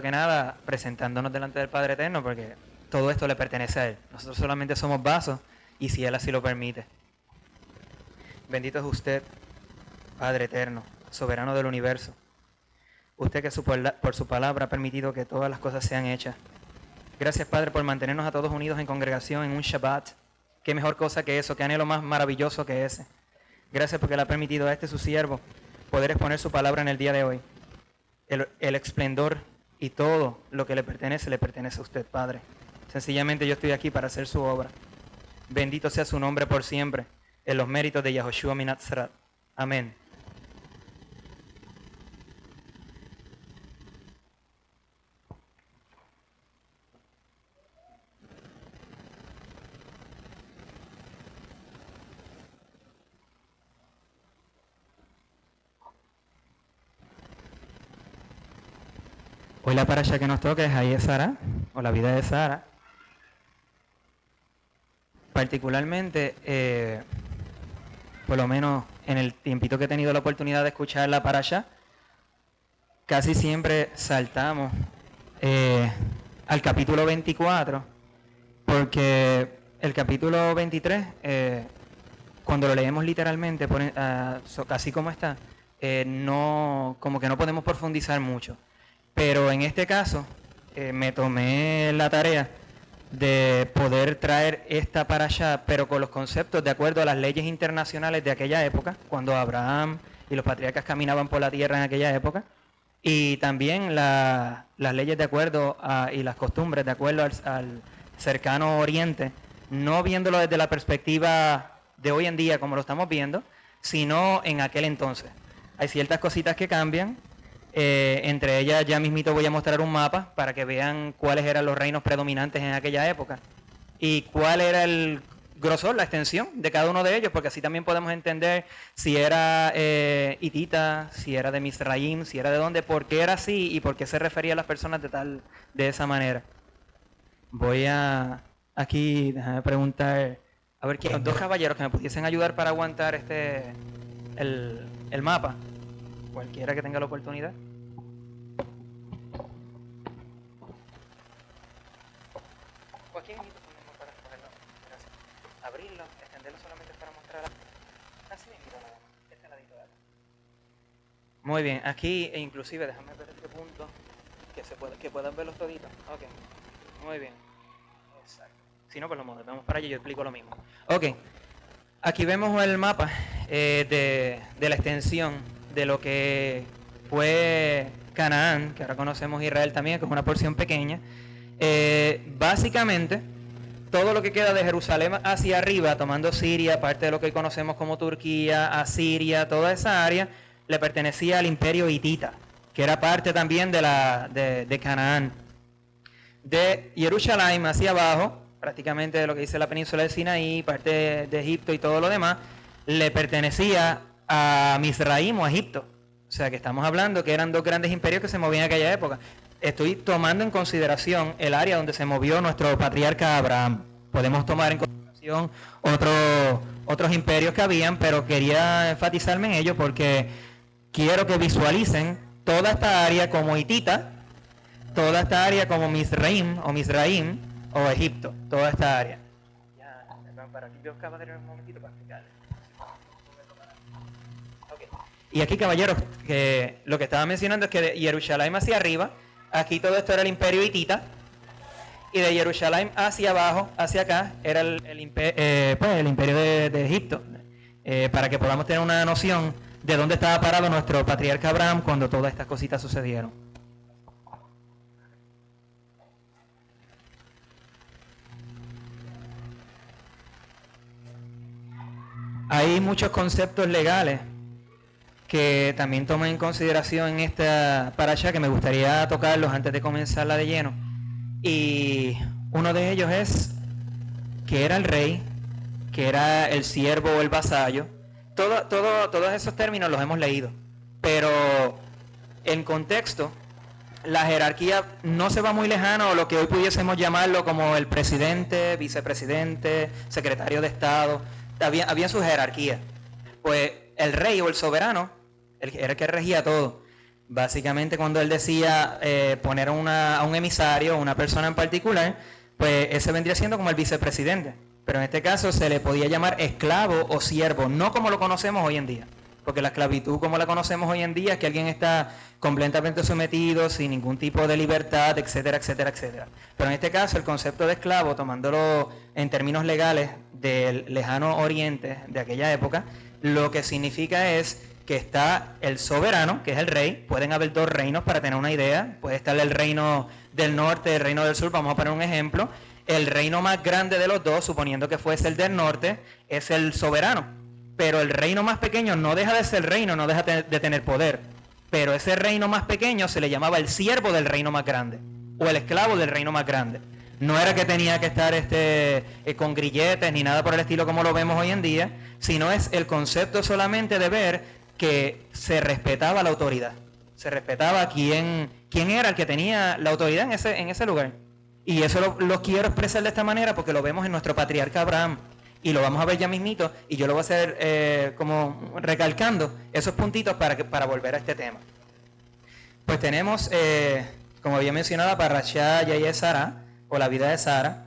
que nada, presentándonos delante del Padre Eterno, porque todo esto le pertenece a Él. Nosotros solamente somos vasos, y si Él así lo permite. Bendito es usted, Padre Eterno, soberano del universo. Usted que por su palabra ha permitido que todas las cosas sean hechas. Gracias, Padre, por mantenernos a todos unidos en congregación en un Shabbat. Qué mejor cosa que eso, qué anhelo más maravilloso que ese. Gracias porque le ha permitido a su siervo poder exponer su palabra en el día de hoy. El esplendor y todo lo que le pertenece a usted, Padre. Sencillamente yo estoy aquí para hacer su obra. Bendito sea su nombre por siempre, en los méritos de Yahoshua Minatzrat. Amén. Hoy la parasha que nos toca es ahí de Sara, o la vida de Sara. Particularmente, por lo menos en el tiempito que he tenido la oportunidad de escuchar la parasha, casi siempre saltamos al capítulo 24, porque el capítulo 23, cuando lo leemos literalmente, así como está, como que no podemos profundizar mucho. Pero en este caso, me tomé la tarea de poder traer esta parashá, pero con los conceptos de acuerdo a las leyes internacionales de aquella época, cuando Abraham y los patriarcas caminaban por la tierra en aquella época, y también las leyes de acuerdo y las costumbres de acuerdo al cercano oriente, no viéndolo desde la perspectiva de hoy en día como lo estamos viendo, sino en aquel entonces. Hay ciertas cositas que cambian. Entre ellas ya mismito voy a mostrar un mapa para que vean cuáles eran los reinos predominantes en aquella época y cuál era el grosor, la extensión de cada uno de ellos, porque así también podemos entender si era hitita, si era de Misraim, si era de dónde, por qué era así y por qué se refería a las personas de esa manera. Voy a aquí, déjame preguntar, a ver, dos caballeros que me pudiesen ayudar para aguantar el mapa. Cualquiera que tenga la oportunidad. O aquí mismo para escogerlo. Gracias. Abrirlo, extenderlo solamente para mostrar. Así mismo nada más. Este ladito de acá. Muy bien, aquí inclusive déjame ver este punto que puedan verlos toditos. Ok. Muy bien. Exacto. Si no, pues lo movemos para allá y yo explico lo mismo. Ok. Aquí vemos el mapa de la extensión de lo que fue Canaán, que ahora conocemos Israel también, que es una porción pequeña. Básicamente, todo lo que queda de Jerusalén hacia arriba, tomando Siria, parte de lo que hoy conocemos como Turquía, Asiria, toda esa área, le pertenecía al imperio hitita, que era parte también de Canaán. De Jerusalén hacia abajo, prácticamente de lo que dice la península de Sinaí, parte de Egipto y todo lo demás, le pertenecía a Misraim o a Egipto. O sea que estamos hablando que eran dos grandes imperios que se movían en aquella época. Estoy tomando en consideración el área donde se movió nuestro patriarca Abraham. Podemos tomar en consideración otros imperios que habían, pero quería enfatizarme en ello porque quiero que visualicen toda esta área como hitita, toda esta área como Misraim o Egipto, toda esta área. Ya, para aquí veo caballero un momentito para explicarles. Okay. Y aquí, caballeros, que lo que estaba mencionando es que de Jerusalén hacia arriba, aquí todo esto era el imperio hitita, y de Jerusalén hacia abajo, hacia acá, era el imperio de Egipto, para que podamos tener una noción de dónde estaba parado nuestro patriarca Abraham cuando todas estas cositas sucedieron. Hay muchos conceptos legales que también toman en consideración en esta parasha que me gustaría tocarlos antes de comenzarla de lleno. Y uno de ellos es que era el rey, que era el siervo o el vasallo. Todos esos términos los hemos leído, pero en contexto, la jerarquía no se va muy lejano a lo que hoy pudiésemos llamarlo como el presidente, vicepresidente, secretario de Estado. Había su jerarquía. Pues el rey o el soberano era el que regía todo. Básicamente cuando él decía poner a un emisario, una persona en particular, pues ese vendría siendo como el vicepresidente. Pero en este caso se le podía llamar esclavo o siervo, no como lo conocemos hoy en día. Porque la esclavitud como la conocemos hoy en día es que alguien está completamente sometido, sin ningún tipo de libertad, etcétera, etcétera, etcétera. Pero en este caso el concepto de esclavo, tomándolo en términos legales del lejano oriente de aquella época, lo que significa es que está el soberano, que es el rey. Pueden haber dos reinos para tener una idea. Puede estar el reino del norte, el reino del sur, vamos a poner un ejemplo. El reino más grande de los dos, suponiendo que fuese el del norte, es el soberano. Pero el reino más pequeño no deja de ser reino, no deja de tener poder. Pero ese reino más pequeño se le llamaba el siervo del reino más grande, o el esclavo del reino más grande. No era que tenía que estar con grilletes ni nada por el estilo como lo vemos hoy en día, sino es el concepto solamente de ver que se respetaba la autoridad. Se respetaba quién era el que tenía la autoridad en ese lugar. Y eso lo quiero expresar de esta manera porque lo vemos en nuestro patriarca Abraham. Y lo vamos a ver ya mismito, y yo lo voy a hacer como recalcando esos puntitos para volver a este tema. Pues tenemos, como había mencionado, la Parashá Yayé Sara, o la vida de Sara.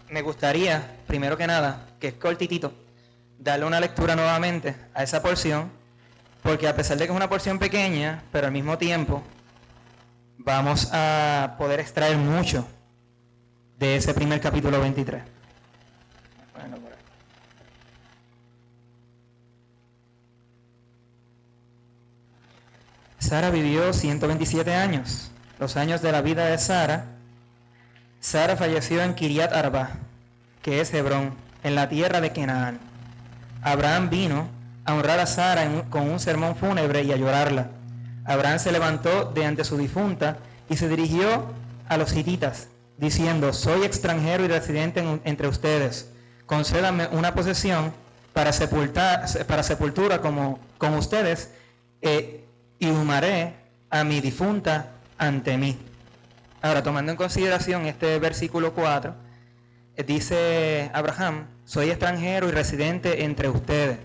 Me gustaría, primero que nada, que es cortitito, darle una lectura nuevamente a esa porción, porque a pesar de que es una porción pequeña, pero al mismo tiempo vamos a poder extraer mucho de ese primer capítulo 23. Bueno, por ahí. Sara vivió 127 años, los años de la vida de Sara. Sara falleció en Kiriat Arba, que es Hebrón, en la tierra de Canaán. Abraham vino a honrar a Sara con un sermón fúnebre y a llorarla. Abraham se levantó de ante su difunta y se dirigió a los hititas, diciendo: soy extranjero y residente entre ustedes. Concédanme una posesión para sepultura con ustedes, y humaré a mi difunta ante mí. Ahora, tomando en consideración este versículo 4, dice Abraham: soy extranjero y residente entre ustedes.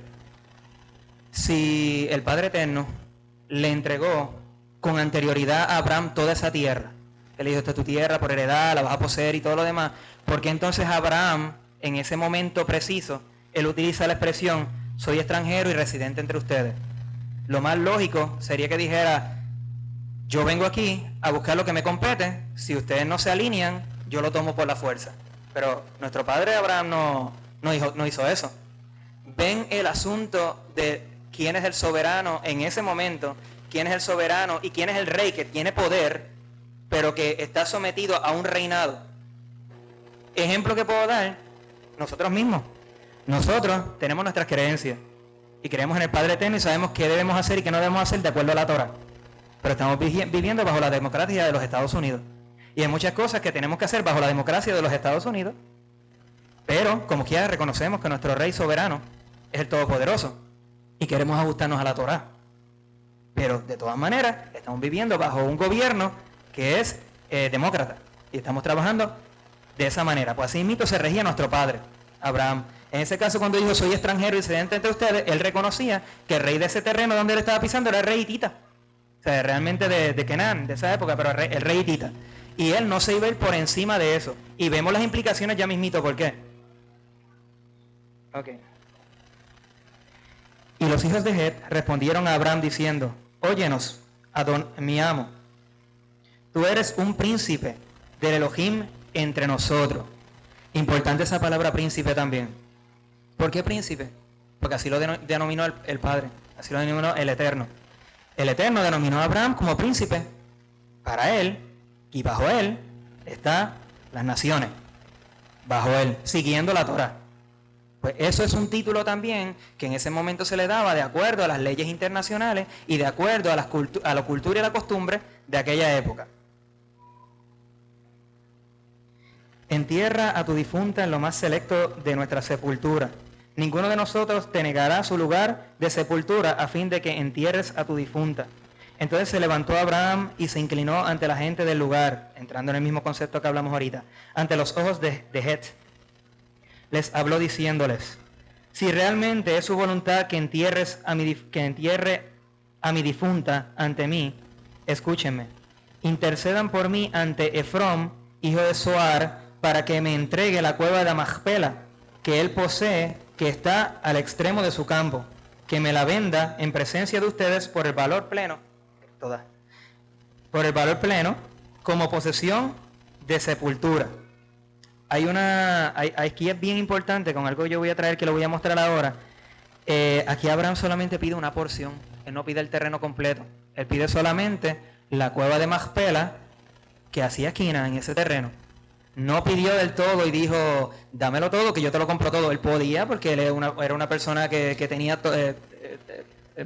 Si el Padre Eterno le entregó con anterioridad a Abraham toda esa tierra, él le dijo: esta es tu tierra por heredad, la vas a poseer y todo lo demás, ¿por qué entonces Abraham, en ese momento preciso, él utiliza la expresión soy extranjero y residente entre ustedes? Lo más lógico sería que dijera: yo vengo aquí a buscar lo que me compete, si ustedes no se alinean, yo lo tomo por la fuerza. Pero nuestro padre Abraham no hizo eso. Ven el asunto de quién es el soberano en ese momento, quién es el soberano y quién es el rey que tiene poder, pero que está sometido a un reinado. Ejemplo que puedo dar, nosotros mismos. Nosotros tenemos nuestras creencias y creemos en el Padre Eterno y sabemos qué debemos hacer y qué no debemos hacer de acuerdo a la Torah. Pero estamos viviendo bajo la democracia de los Estados Unidos. Y hay muchas cosas que tenemos que hacer bajo la democracia de los Estados Unidos. Pero, como quiera, reconocemos que nuestro rey soberano es el Todopoderoso y queremos ajustarnos a la Torah. Pero, de todas maneras, estamos viviendo bajo un gobierno que es demócrata. Y estamos trabajando de esa manera. Pues así mismo se regía nuestro padre, Abraham. En ese caso, cuando dijo soy extranjero y residente entre ustedes, él reconocía que el rey de ese terreno donde él estaba pisando era el rey hitita. O sea, realmente de Canaán, de esa época, pero el rey hitita. Y él no se iba a ir por encima de eso. Y vemos las implicaciones ya mismito. ¿Por qué? Ok. Y los hijos de Het respondieron a Abraham diciendo: óyenos, Adón, mi amo, tú eres un príncipe del Elohim entre nosotros. Importante esa palabra príncipe también. ¿Por qué príncipe? Porque así lo denominó el Padre, así lo denominó el Eterno. El Eterno denominó a Abraham como príncipe para él, y bajo él están las naciones, bajo él, siguiendo la Torah. Pues eso es un título también que en ese momento se le daba de acuerdo a las leyes internacionales y de acuerdo a la cultura y la costumbre de aquella época. Entierra a tu difunta en lo más selecto de nuestra sepultura. Ninguno de nosotros te negará su lugar de sepultura a fin de que entierres a tu difunta. Entonces se levantó Abraham y se inclinó ante la gente del lugar, entrando en el mismo concepto que hablamos ahorita, ante los ojos de Het. Les habló diciéndoles: Si realmente es su voluntad que entierre a mi difunta ante mí, escúchenme, intercedan por mí ante Efrón, hijo de Zoar, para que me entregue la cueva de Macpela, que él posee, que está al extremo de su campo, que me la venda en presencia de ustedes por el valor pleno, como posesión de sepultura. Aquí es bien importante, con algo yo voy a traer que lo voy a mostrar ahora. Aquí Abraham solamente pide una porción, él no pide el terreno completo, él pide solamente la cueva de Macpela, que hacía esquina en ese terreno. No pidió del todo y dijo, dámelo todo, que yo te lo compro todo. Él podía, porque él era una persona que tenía,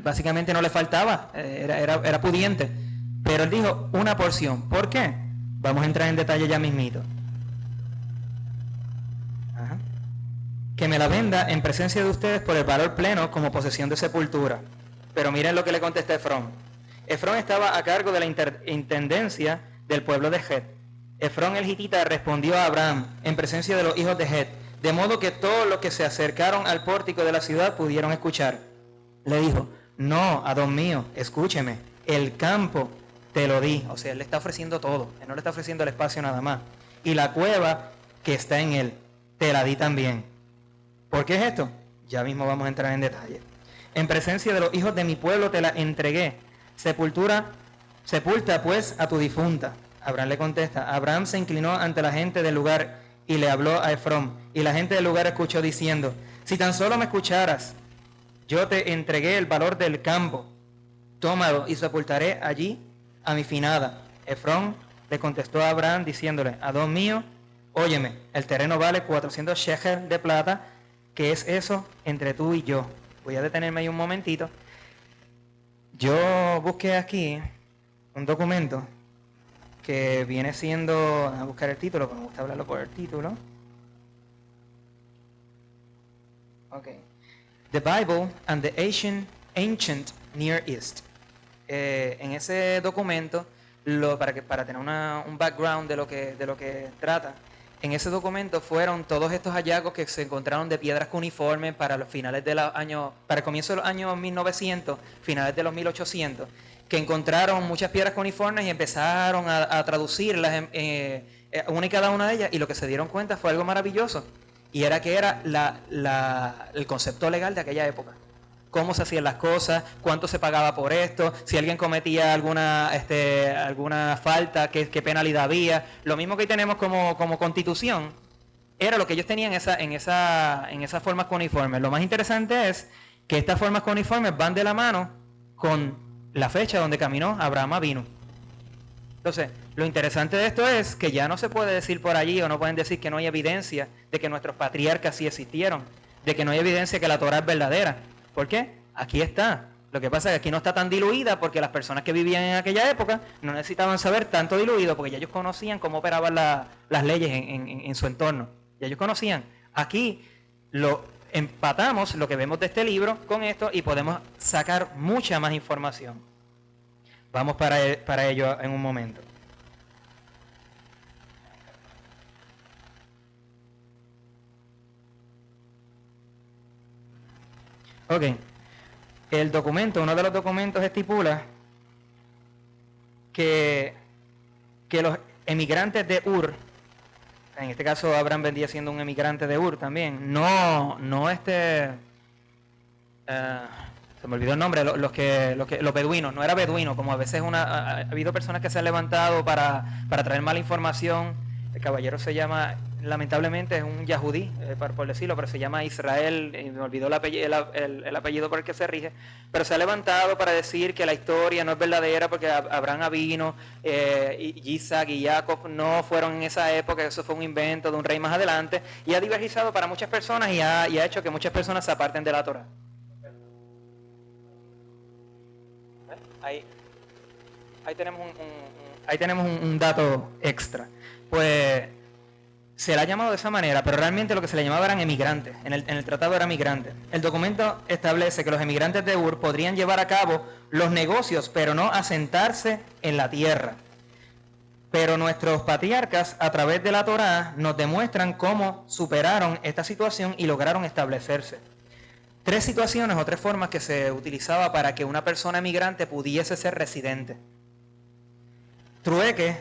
básicamente no le faltaba, era pudiente. Pero él dijo, una porción. ¿Por qué? Vamos a entrar en detalle ya mismito. Ajá. Que me la venda en presencia de ustedes por el valor pleno como posesión de sepultura. Pero miren lo que le contesta Efrón. Efrón estaba a cargo de la intendencia del pueblo de Het. Efrón el hitita respondió a Abraham en presencia de los hijos de Het, de modo que todos los que se acercaron al pórtico de la ciudad pudieron escuchar. Le dijo, no, Adón mío, escúcheme, el campo te lo di. O sea, él le está ofreciendo todo, él no le está ofreciendo el espacio nada más. Y la cueva que está en él, te la di también. ¿Por qué es esto? Ya mismo vamos a entrar en detalle. En presencia de los hijos de mi pueblo te la entregué. Sepulta pues a tu difunta. Abraham le contesta. Abraham se inclinó ante la gente del lugar y le habló a Efrón. Y la gente del lugar escuchó diciendo, si tan solo me escucharas, yo te entregué el valor del campo. Tómalo y sepultaré allí a mi finada. Efrón le contestó a Abraham diciéndole, Adón mío, óyeme, el terreno vale 400 shekels de plata, ¿qué es eso entre tú y yo? Voy a detenerme ahí un momentito. Yo busqué aquí un documento que viene siendo, a buscar el título, porque me gusta hablarlo por el título. Ok. The Bible and the Ancient Near East. En ese documento, para tener un background de lo que trata, en ese documento fueron todos estos hallazgos que se encontraron de piedras cuneiformes para los finales de los años, para el comienzo de los años 1900, finales de los 1800, que encontraron muchas piedras cuneiformes y empezaron a traducirlas una y cada una de ellas, y lo que se dieron cuenta fue algo maravilloso, y era que era el concepto legal de aquella época. Cómo se hacían las cosas, cuánto se pagaba por esto, si alguien cometía alguna falta, qué penalidad había. Lo mismo que tenemos como constitución, era lo que ellos tenían en esas formas cuneiformes. Lo más interesante es que estas formas cuneiformes van de la mano con la fecha donde caminó Abraham Avinu. Entonces, lo interesante de esto es que ya no se puede decir por allí, o no pueden decir que no hay evidencia de que nuestros patriarcas sí existieron, de que no hay evidencia que la Torá es verdadera. ¿Por qué? Aquí está. Lo que pasa es que aquí no está tan diluida porque las personas que vivían en aquella época no necesitaban saber tanto diluido, porque ya ellos conocían cómo operaban las leyes en su entorno. Ya ellos conocían. Aquí lo empatamos, lo que vemos de este libro, con esto, y podemos sacar mucha más información. Vamos para ello en un momento. Ok. El documento, uno de los documentos estipula que los emigrantes de Ur, en este caso Abraham vendría siendo un emigrante de Ur también, se me olvidó el nombre, los beduinos, no era beduino, como a veces ha habido personas que se han levantado para traer mala información. El caballero se llama, lamentablemente es un yahudí, por decirlo, pero se llama Israel, y me olvidó el apellido por el que se rige, pero se ha levantado para decir que la historia no es verdadera porque Abraham vino, Isaac y Jacob no fueron en esa época, eso fue un invento de un rey más adelante, y ha divergizado para muchas personas y ha hecho que muchas personas se aparten de la Torá. Ahí tenemos un dato extra. Pues se le ha llamado de esa manera, pero realmente lo que se le llamaba eran emigrantes. En el tratado era migrantes. El documento establece que los emigrantes de Ur podrían llevar a cabo los negocios, pero no asentarse en la tierra. Pero nuestros patriarcas, a través de la Torá, nos demuestran cómo superaron esta situación y lograron establecerse. tres situaciones o tres formas que se utilizaba para que una persona migrante pudiese ser residente. Trueque,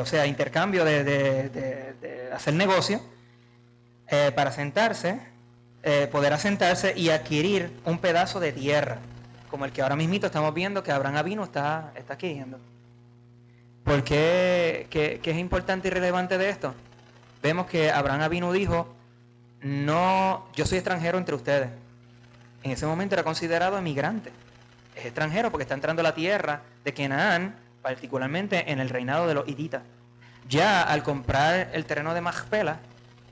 o sea, intercambio de hacer negocio, para sentarse, poder asentarse y adquirir un pedazo de tierra, como el que ahora mismito estamos viendo que Abraham Avino está adquiriendo. ¿Por qué es importante y relevante de esto? Vemos que Abraham Avino dijo, no, yo soy extranjero entre ustedes. En ese momento era considerado emigrante. Es extranjero porque está entrando a la tierra de Canaán, particularmente en el reinado de los hititas. Ya al comprar el terreno de Macpela,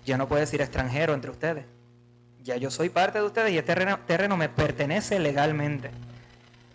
ya no puede decir extranjero entre ustedes. Ya yo soy parte de ustedes y este terreno me pertenece legalmente.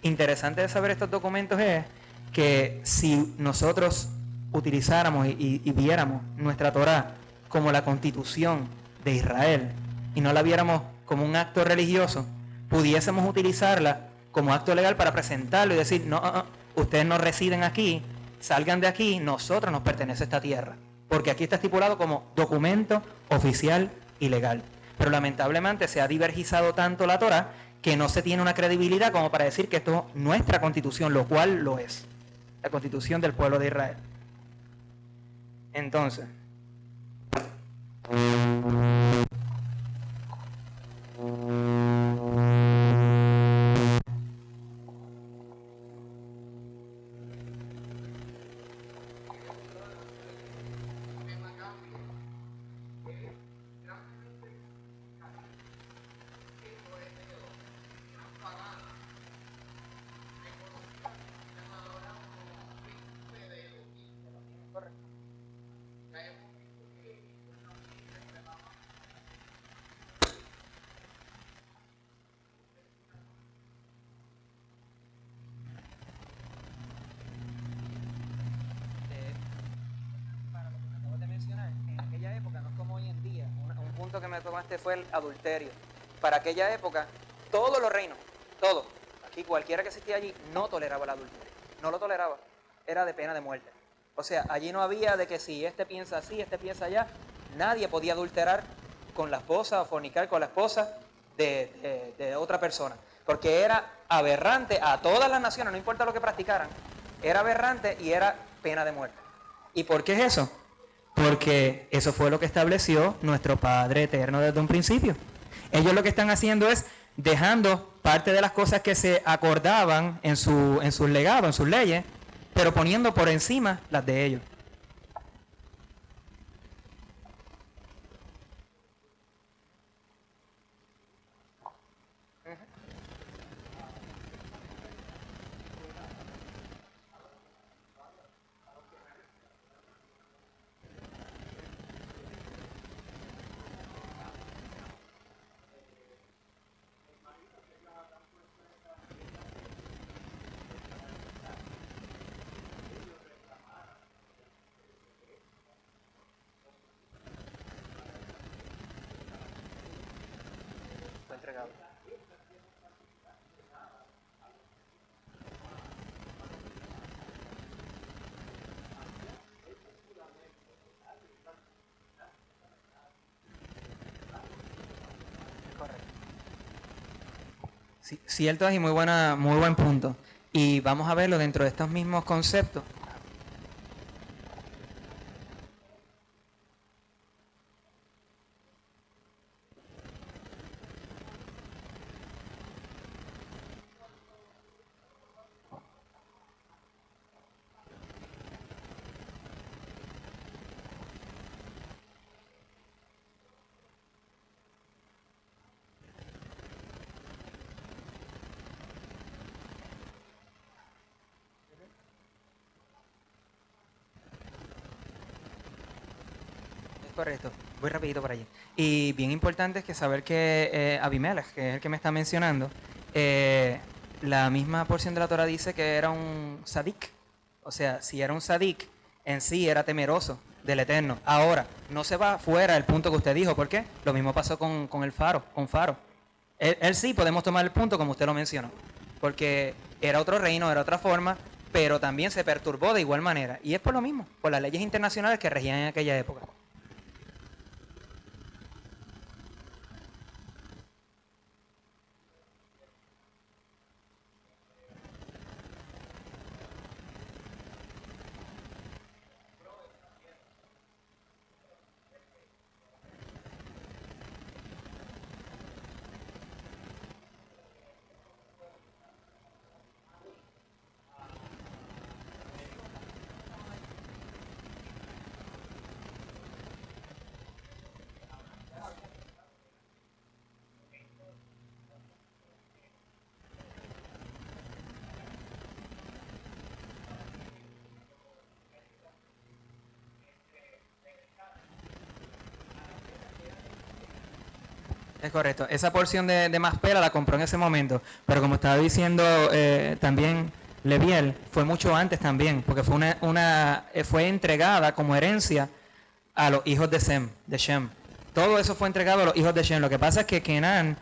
Interesante de saber estos documentos es que si nosotros utilizáramos y viéramos nuestra Torá como la constitución de Israel y no la viéramos como un acto religioso, pudiésemos utilizarla como acto legal para presentarlo y decir, no, ustedes no residen aquí, salgan de aquí, nosotros nos pertenece esta tierra, porque aquí está estipulado como documento oficial y legal. Pero lamentablemente se ha divergizado tanto la Torá que no se tiene una credibilidad como para decir que esto es nuestra constitución, lo cual lo es, la constitución del pueblo de Israel. Entonces, para lo que me acabas de mencionar, en aquella época no es como hoy en día. Un punto que me tomaste fue el adulterio. Para aquella época, todos los reinos, todos, aquí cualquiera que existía allí, no toleraba el adulterio. No lo toleraba. Era de pena de muerte. O sea, allí no había de que si este piensa así, este piensa allá. Nadie podía adulterar con la esposa o fornicar con la esposa de otra persona. Porque era aberrante a todas las naciones, no importa lo que practicaran. Era aberrante y era pena de muerte. ¿Y por qué es eso? Porque eso fue lo que estableció nuestro Padre Eterno desde un principio. Ellos lo que están haciendo es dejando parte de las cosas que se acordaban en sus legados, en sus leyes, pero poniendo por encima las de ellos. Fue entregado. Correcto. Sí, cierto es y muy buen punto. Y vamos a verlo dentro de estos mismos conceptos. Es correcto. Voy rapidito por allí. Y bien importante es que saber que Abimelech, que es el que me está mencionando, la misma porción de la Torah dice que era un sadik. O sea, si era un sadik, en sí era temeroso del Eterno. Ahora, no se va fuera del punto que usted dijo. ¿Por qué? Lo mismo pasó con el Faro, con Faro. Él sí podemos tomar el punto como usted lo mencionó. Porque era otro reino, era otra forma, pero también se perturbó de igual manera. Y es por lo mismo, por las leyes internacionales que regían en aquella época. Es correcto. Esa porción de Maspela la compró en ese momento, pero como estaba diciendo también Leviel, fue mucho antes también, porque fue fue entregada como herencia a los hijos de Shem. Todo eso fue entregado a los hijos de Shem. Lo que pasa es que Kenan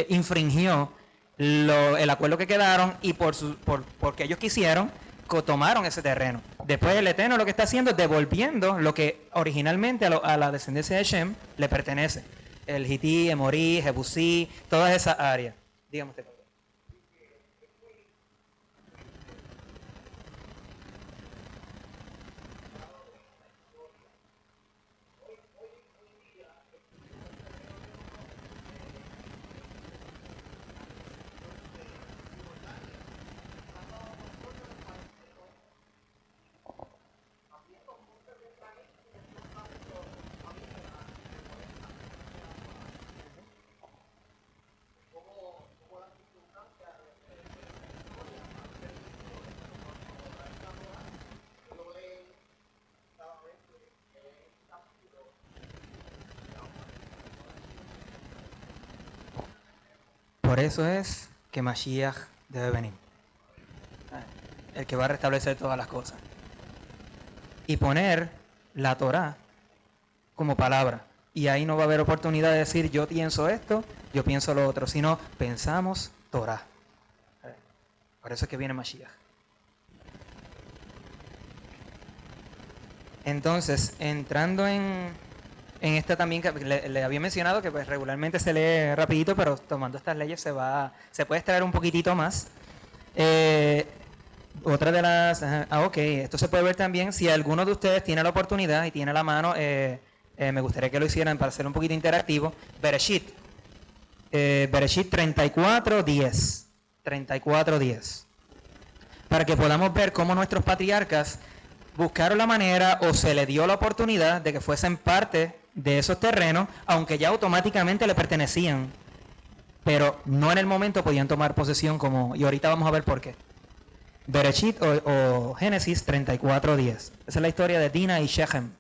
infringió el acuerdo que quedaron y porque ellos quisieron, tomaron ese terreno. Después el Eterno lo que está haciendo es devolviendo lo que originalmente a la descendencia de Shem le pertenece. El Hití, Emorí, Jebusí, todas esas áreas. Dígame usted. Por eso es que Mashiach debe venir. El que va a restablecer todas las cosas. Y poner la Torá como palabra. Y ahí no va a haber oportunidad de decir yo pienso esto, yo pienso lo otro, sino pensamos Torá. Por eso es que viene Mashiach. Entonces, entrando en esta también, que le había mencionado que pues regularmente se lee rapidito, pero tomando estas leyes se puede extraer un poquitito más. Otra de las... ok, esto se puede ver también. Si alguno de ustedes tiene la oportunidad y tiene la mano, me gustaría que lo hicieran para ser un poquito interactivo. Bereshit. Bereshit 34:10. 34:10. Para que podamos ver cómo nuestros patriarcas buscaron la manera o se le dio la oportunidad de que fuesen parte de esos terrenos, aunque ya automáticamente le pertenecían, pero no en el momento podían tomar posesión y ahorita vamos a ver por qué. Bereshit o Génesis 34:10. Esa es la historia de Dina y Shechem.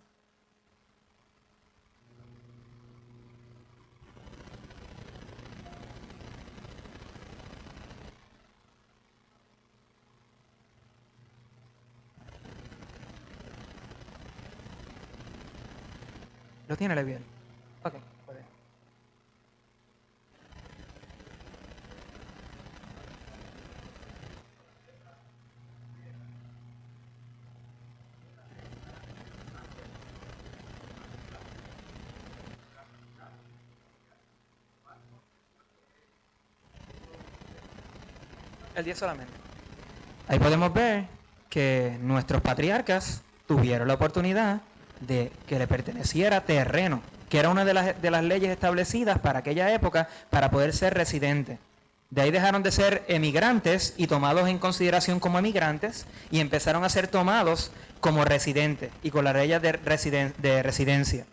¿Lo tiene Leviel? Ok, puede. El 10 solamente. Ahí podemos ver que nuestros patriarcas tuvieron la oportunidad de que le perteneciera terreno, que era una de las leyes establecidas para aquella época para poder ser residente. De ahí dejaron de ser emigrantes y tomados en consideración como emigrantes y empezaron a ser tomados como residentes y con la ley de residencia.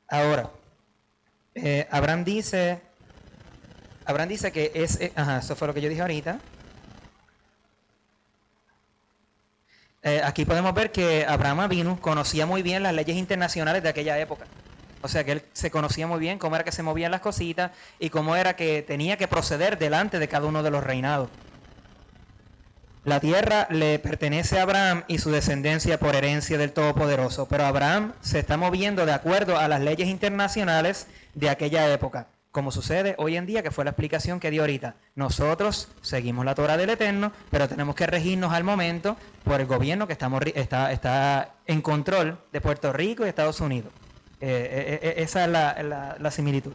Ahora, Abraham dice que eso fue lo que yo dije ahorita. Aquí podemos ver que Abraham Avinu conocía muy bien las leyes internacionales de aquella época. O sea que él se conocía muy bien cómo era que se movían las cositas y cómo era que tenía que proceder delante de cada uno de los reinados. La tierra le pertenece a Abraham y su descendencia por herencia del Todopoderoso, pero Abraham se está moviendo de acuerdo a las leyes internacionales de aquella época, como sucede hoy en día, que fue la explicación que dio ahorita. Nosotros seguimos la Torah del Eterno, pero tenemos que regirnos al momento por el gobierno que está en control de Puerto Rico y Estados Unidos. Esa es la similitud.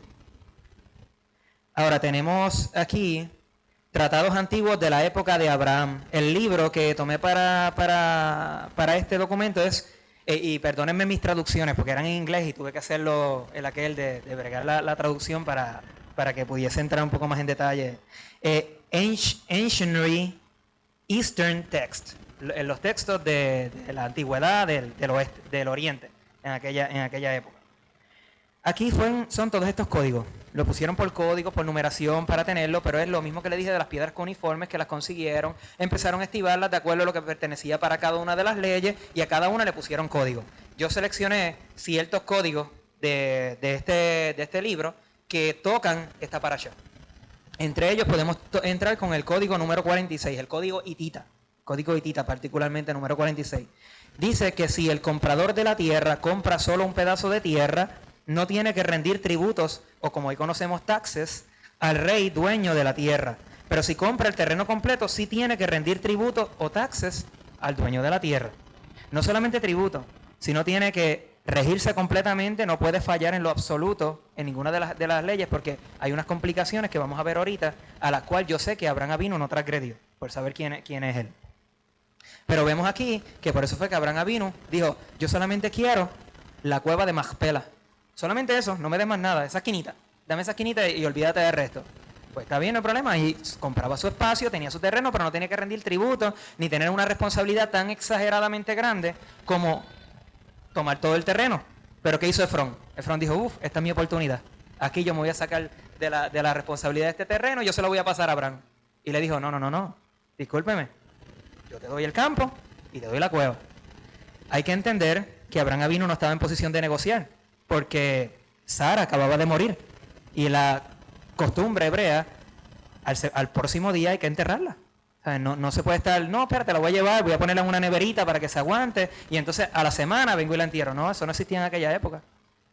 Ahora tenemos aquí Tratados Antiguos de la época de Abraham. El libro que tomé para este documento es, y perdónenme mis traducciones porque eran en inglés y tuve que hacerlo el aquel de bregar la traducción para que pudiese entrar un poco más en detalle. Ancient Eastern Text, en los textos de la antigüedad del oeste, del oriente, en aquella época. Aquí son todos estos códigos. Lo pusieron por código, por numeración para tenerlo, pero es lo mismo que le dije de las piedras cuneiformes que las consiguieron, empezaron a estibarlas de acuerdo a lo que pertenecía para cada una de las leyes y a cada una le pusieron código. Yo seleccioné ciertos códigos de este libro que tocan esta parasha. Entre ellos podemos entrar con el código número 46, el código hitita. Código hitita, particularmente número 46. Dice que si el comprador de la tierra compra solo un pedazo de tierra, no tiene que rendir tributos, o como hoy conocemos taxes, al rey dueño de la tierra. Pero si compra el terreno completo, sí tiene que rendir tributos o taxes al dueño de la tierra. No solamente tributo, sino tiene que regirse completamente, no puede fallar en lo absoluto en ninguna de las leyes, porque hay unas complicaciones que vamos a ver ahorita, a las cuales yo sé que Abraham Avinu no transgredió, por saber quién es él. Pero vemos aquí que por eso fue que Abraham Avinu dijo, yo solamente quiero la cueva de Macpela. Solamente eso, no me des más nada, esa esquinita. Dame esa esquinita y olvídate del resto. Pues está bien, no hay problema. Y compraba su espacio, tenía su terreno, pero no tenía que rendir tributo, ni tener una responsabilidad tan exageradamente grande como tomar todo el terreno. Pero ¿qué hizo Efrón? Efrón dijo, esta es mi oportunidad. Aquí yo me voy a sacar de la responsabilidad de este terreno, yo se lo voy a pasar a Abraham. Y le dijo, no, discúlpeme. Yo te doy el campo y te doy la cueva. Hay que entender que Abraham Avinu no estaba en posición de negociar, porque Sara acababa de morir. Y la costumbre hebrea, al próximo día hay que enterrarla. O sea, no se puede estar, no, espérate, la voy a llevar, voy a ponerla en una neverita para que se aguante, y entonces a la semana vengo y la entierro. No, eso no existía en aquella época.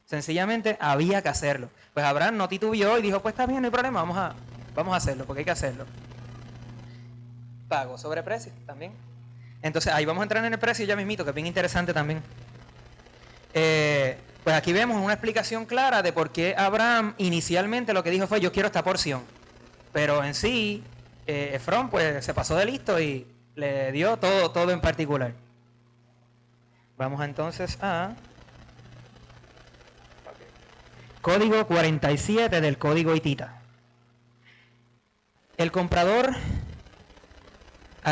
Sencillamente había que hacerlo. Pues Abraham no titubeó y dijo, pues está bien, no hay problema, vamos a hacerlo, porque hay que hacerlo. Pago sobre precio también. Entonces ahí vamos a entrar en el precio ya mismito, que es bien interesante también. Pues aquí vemos una explicación clara de por qué Abraham inicialmente lo que dijo fue, yo quiero esta porción. Pero en sí, Efrón pues se pasó de listo y le dio todo en particular. Vamos entonces a código 47 del código hitita. Al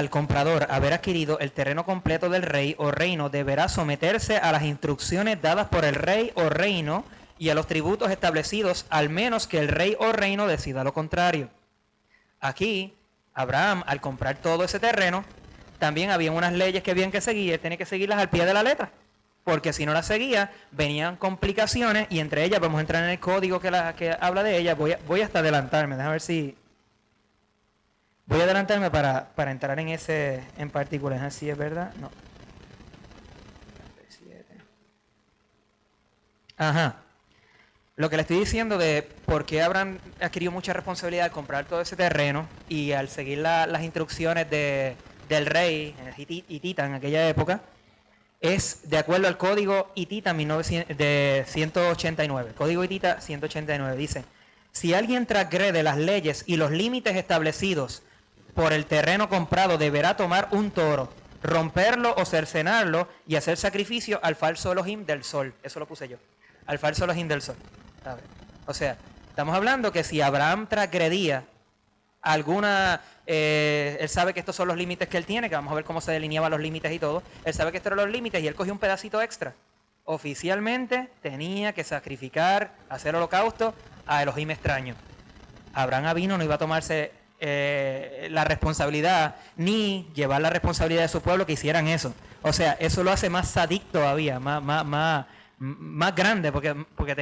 comprador haber adquirido el terreno completo del rey o reino, deberá someterse a las instrucciones dadas por el rey o reino y a los tributos establecidos, al menos que el rey o reino decida lo contrario. Aquí, Abraham, al comprar todo ese terreno, también había unas leyes que habían que seguir, tenía que seguirlas al pie de la letra, porque si no las seguía, venían complicaciones, y entre ellas vamos a entrar en el código que habla de ellas. Voy hasta adelantarme, déjame ver si... Voy a adelantarme para entrar en ese en particular. ¿Así es verdad? No. Ajá. Lo que le estoy diciendo de por qué Abraham adquirió mucha responsabilidad al comprar todo ese terreno y al seguir las instrucciones del rey hitita en aquella época, es de acuerdo al código hitita de 189. Código hitita 189 dice, si alguien transgrede las leyes y los límites establecidos por el terreno comprado, deberá tomar un toro, romperlo o cercenarlo y hacer sacrificio al falso Elohim del sol. Eso lo puse yo. Al falso Elohim del sol. A ver. O sea, estamos hablando que si Abraham transgredía alguna... él sabe que estos son los límites que él tiene, que vamos a ver cómo se delineaban los límites y todo. Él sabe que estos eran los límites y él cogió un pedacito extra. Oficialmente tenía que sacrificar, hacer holocausto a Elohim extraño. Abraham Avinu no iba a tomarse... la responsabilidad, ni llevar la responsabilidad de su pueblo que hicieran eso. O sea, eso lo hace más sádico todavía, más grande, porque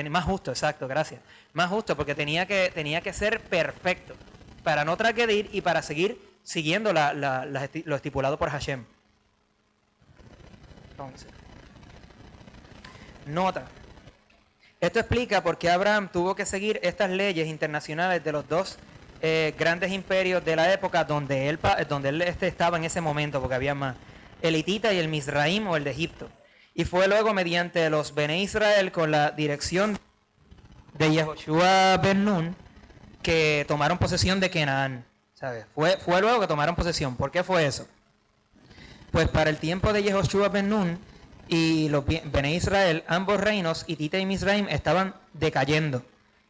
más justo, exacto, gracias. Más justo, porque tenía que ser perfecto para no transgredir y para seguir siguiendo lo estipulado por Hashem. Entonces, nota. Esto explica por qué Abraham tuvo que seguir estas leyes internacionales de los dos grandes imperios de la época donde él estaba en ese momento, porque había más, el hitita y el Mizraim o el de Egipto. Y fue luego mediante los Bene Israel con la dirección de Yehoshua ben Nun que tomaron posesión de Canaán, ¿sabes? Fue luego que tomaron posesión. ¿Por qué fue eso? Pues para el tiempo de Yehoshua ben Nun y los Bene Israel, ambos reinos, hitita y Mizraim, estaban decayendo.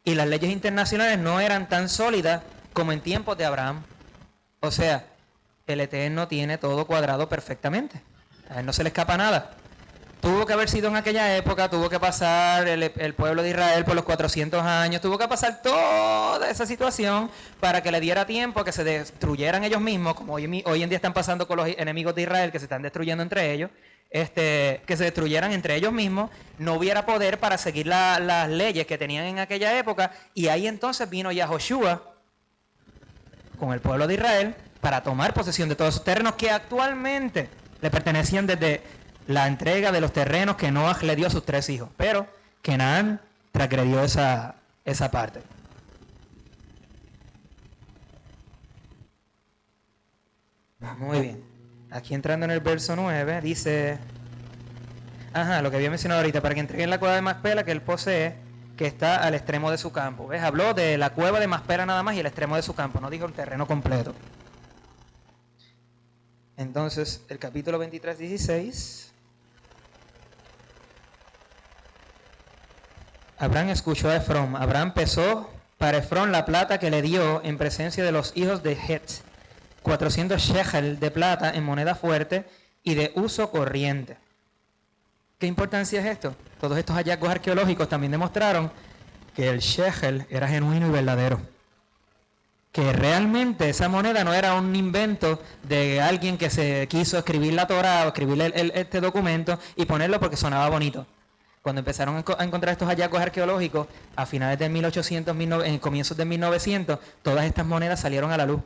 Y las leyes internacionales no eran tan sólidas como en tiempos de Abraham. O sea, el Eterno tiene todo cuadrado perfectamente. A él no se le escapa nada. tuvo que haber sido en aquella época, tuvo que pasar el pueblo de Israel por los 400 años, tuvo que pasar toda esa situación para que le diera tiempo a que se destruyeran ellos mismos, como hoy en día están pasando con los enemigos de Israel, que se están destruyendo entre ellos, que se destruyeran entre ellos mismos, no hubiera poder para seguir las leyes que tenían en aquella época, y ahí entonces vino Yahoshua con el pueblo de Israel para tomar posesión de todos esos terrenos que actualmente le pertenecían desde la entrega de los terrenos que Noah le dio a sus 3 hijos, pero Canaán transgredió esa parte. Muy bien. Aquí entrando en el verso 9, dice, lo que había mencionado ahorita, para que entreguen la cueva de Macpela que él posee, que está al extremo de su campo. ¿Ves? Habló de la cueva de Macpela nada más y el extremo de su campo, no dijo el terreno completo. Entonces, el capítulo 23, 16. Abraham escuchó a Efrón. Abraham pesó para Efrón la plata que le dio en presencia de los hijos de Het, 400 shekel de plata en moneda fuerte y de uso corriente. ¿Qué importancia es esto? Todos estos hallazgos arqueológicos también demostraron que el shekel era genuino y verdadero. Que realmente esa moneda no era un invento de alguien que se quiso escribir la Torá o escribir este documento y ponerlo porque sonaba bonito. Cuando empezaron a encontrar estos hallazgos arqueológicos, a finales de 1800, en comienzos de 1900, todas estas monedas salieron a la luz.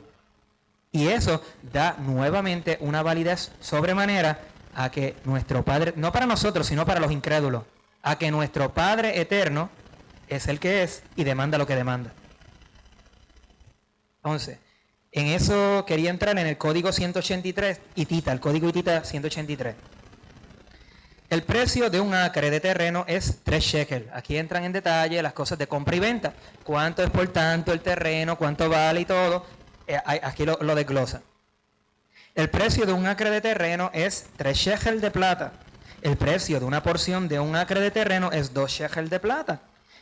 Y eso da nuevamente una validez sobremanera a que nuestro Padre, no para nosotros, sino para los incrédulos, a que nuestro Padre eterno es el que es y demanda lo que demanda. Entonces, en eso quería entrar en el código 183, hitita, el código hitita 183. El precio de un acre de terreno es 3 shekel. Aquí entran en detalle las cosas de compra y venta. Cuánto es por tanto el terreno, cuánto vale y todo. Aquí lo desglosa. El precio de un acre de terreno es 3 shekel de plata. El precio de una porción de un acre de terreno es 2 shekel de plata.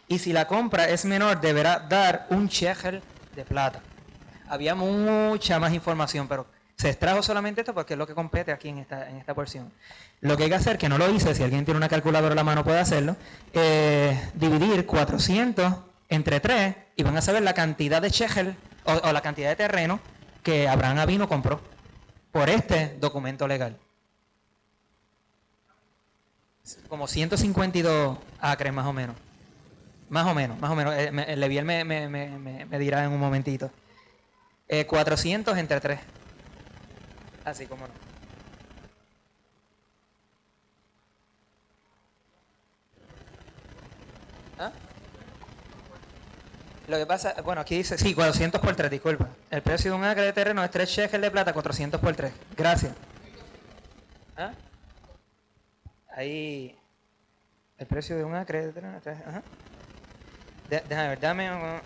Y si la compra es menor, deberá dar 1 shekel de plata. Había mucha más información, pero se extrajo solamente esto porque es lo que compete aquí en esta porción. Lo que hay que hacer, que no lo hice, si alguien tiene una calculadora a la mano puede hacerlo, dividir 400 entre 3 y van a saber la cantidad de shekel o la cantidad de terreno que Abraham Avino compró por este documento legal. Como 152 acres más o menos. Más o menos. Leviel me dirá en un momentito. 400 entre 3. Así como no. ¿Ah? Lo que pasa, bueno, aquí dice, sí, 400 por 3, disculpa. El precio de un acre de terreno es 3 shekel de plata, 400 por 3. Gracias. ¿Ah? Ahí, el precio de un acre de terreno es 3. Ajá. Déjame ver, dame. Ajá.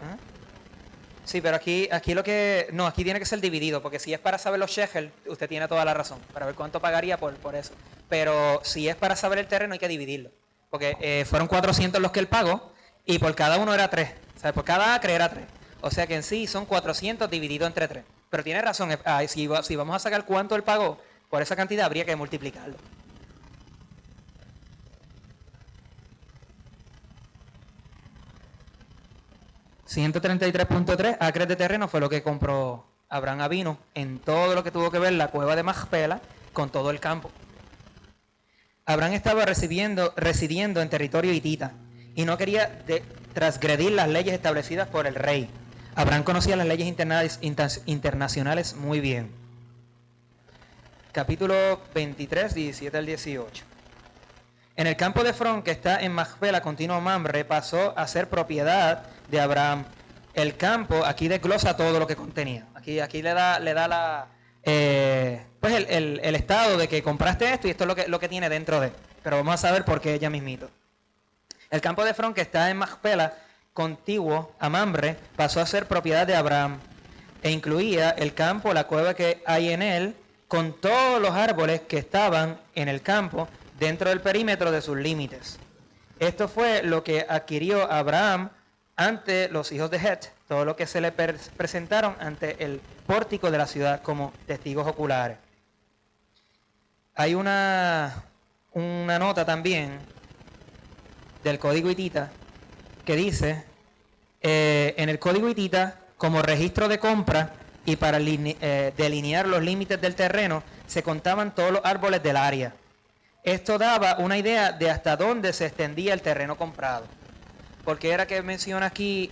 Sí, pero aquí lo que... No, aquí tiene que ser dividido, porque si es para saber los shekel, usted tiene toda la razón, para ver cuánto pagaría por eso. Pero si es para saber el terreno, hay que dividirlo. Porque fueron 400 los que él pagó, y por cada uno era 3. O sea, por cada acre era 3. O sea que en sí son 400 dividido entre 3. Pero tiene razón, si vamos a sacar cuánto él pagó, por esa cantidad habría que multiplicarlo. $133.3 acres de terreno fue lo que compró Abraham Avino en todo lo que tuvo que ver la cueva de Macpela con todo el campo. Abraham estaba residiendo en territorio hitita y no quería transgredir las leyes establecidas por el rey. Abraham conocía las leyes internacionales muy bien. Capítulo 23, 17 al 18. En el campo de Efrón, que está en Macpela, continuo Mamre, pasó a ser propiedad de Abraham. El campo, aquí desglosa todo lo que contenía. Aquí le da pues el estado de que compraste esto y esto es lo que tiene dentro de. Pero vamos a saber por qué ya mismito. El campo de Efrón, que está en Macpela, contiguo a Mamre, pasó a ser propiedad de Abraham. E incluía el campo, la cueva que hay en él, con todos los árboles que estaban en el campo, dentro del perímetro de sus límites. Esto fue lo que adquirió Abraham ante los hijos de Het, todo lo que se le presentaron ante el pórtico de la ciudad como testigos oculares. Hay un una nota también del código hitita que dice, en el código hitita, como registro de compra y para delinear los límites del terreno, se contaban todos los árboles del área. Esto daba una idea de hasta dónde se extendía el terreno comprado. Porque era que menciona aquí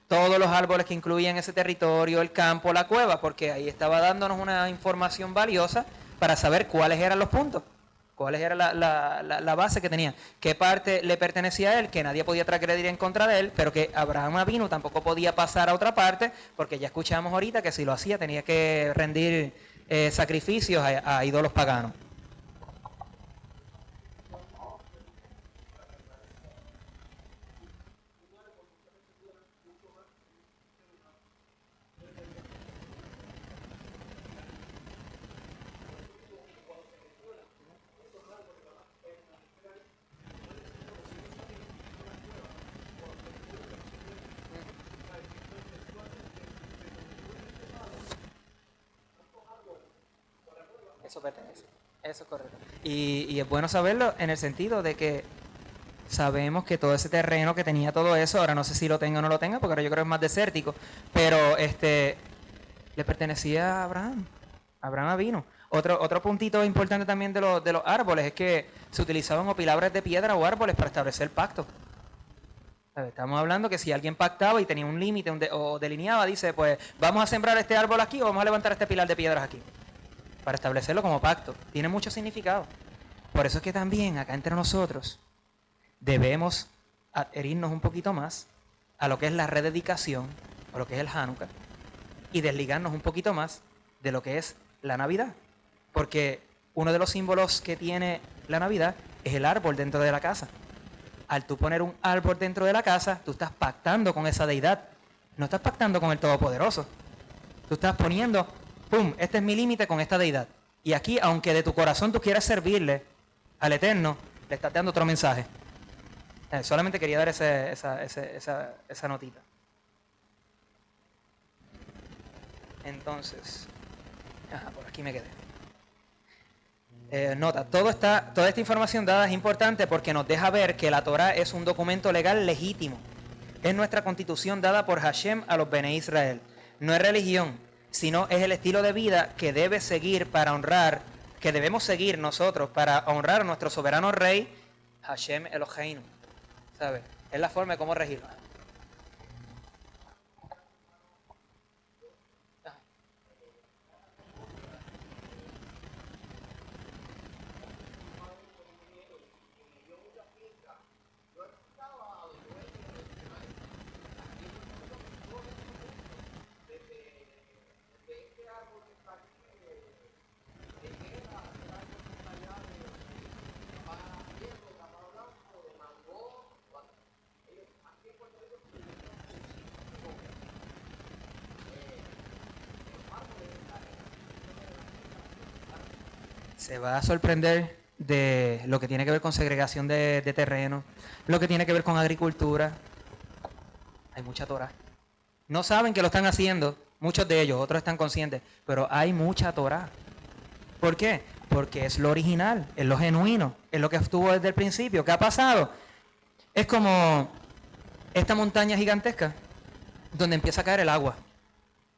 todos los árboles que incluían ese territorio, el campo, la cueva, porque ahí estaba dándonos una información valiosa para saber cuáles eran los puntos, cuáles era la base que tenía, qué parte le pertenecía a él, que nadie podía transgredir en contra de él, pero que Abraham Avinu tampoco podía pasar a otra parte, porque ya escuchamos ahorita que si lo hacía tenía que rendir sacrificios a ídolos paganos. Eso pertenece, eso es correcto. Y es bueno saberlo en el sentido de que sabemos que todo ese terreno que tenía todo eso, ahora no sé si lo tenga o no lo tenga, porque ahora yo creo que es más desértico, pero le pertenecía a Abraham. Abraham Avino. Otro puntito importante también de los árboles es que se utilizaban o pilabres de piedra o árboles para establecer pactos. Estamos hablando que si alguien pactaba y tenía un límite o delineaba, dice, pues vamos a sembrar este árbol aquí o vamos a levantar este pilar de piedras aquí, para establecerlo como pacto. Tiene mucho significado. Por eso es que también acá entre nosotros debemos adherirnos un poquito más a lo que es la rededicación, o lo que es el Hanukkah, y desligarnos un poquito más de lo que es la Navidad. Porque uno de los símbolos que tiene la Navidad es el árbol dentro de la casa. Al tú poner un árbol dentro de la casa, tú estás pactando con esa deidad. No estás pactando con el Todopoderoso. Tú estás poniendo, ¡pum!, este es mi límite con esta deidad. Y aquí, aunque de tu corazón tú quieras servirle al Eterno, le estás dando otro mensaje. Solamente quería dar esa notita. Entonces, por aquí me quedé. Nota, toda esta información dada es importante porque nos deja ver que la Torá es un documento legal legítimo. Es nuestra constitución dada por Hashem a los Bene Israel. No es religión, sino es el estilo de vida que debe seguir para honrar, que debemos seguir nosotros para honrar a nuestro soberano rey, Hashem Eloheinu. ¿Sabes? Es la forma de cómo regirlo. Se va a sorprender de lo que tiene que ver con segregación de terreno, lo que tiene que ver con agricultura. Hay mucha Torah. No saben que lo están haciendo, muchos de ellos, otros están conscientes, pero hay mucha Torah. ¿Por qué? Porque es lo original, es lo genuino, es lo que estuvo desde el principio. ¿Qué ha pasado? Es como esta montaña gigantesca donde empieza a caer el agua.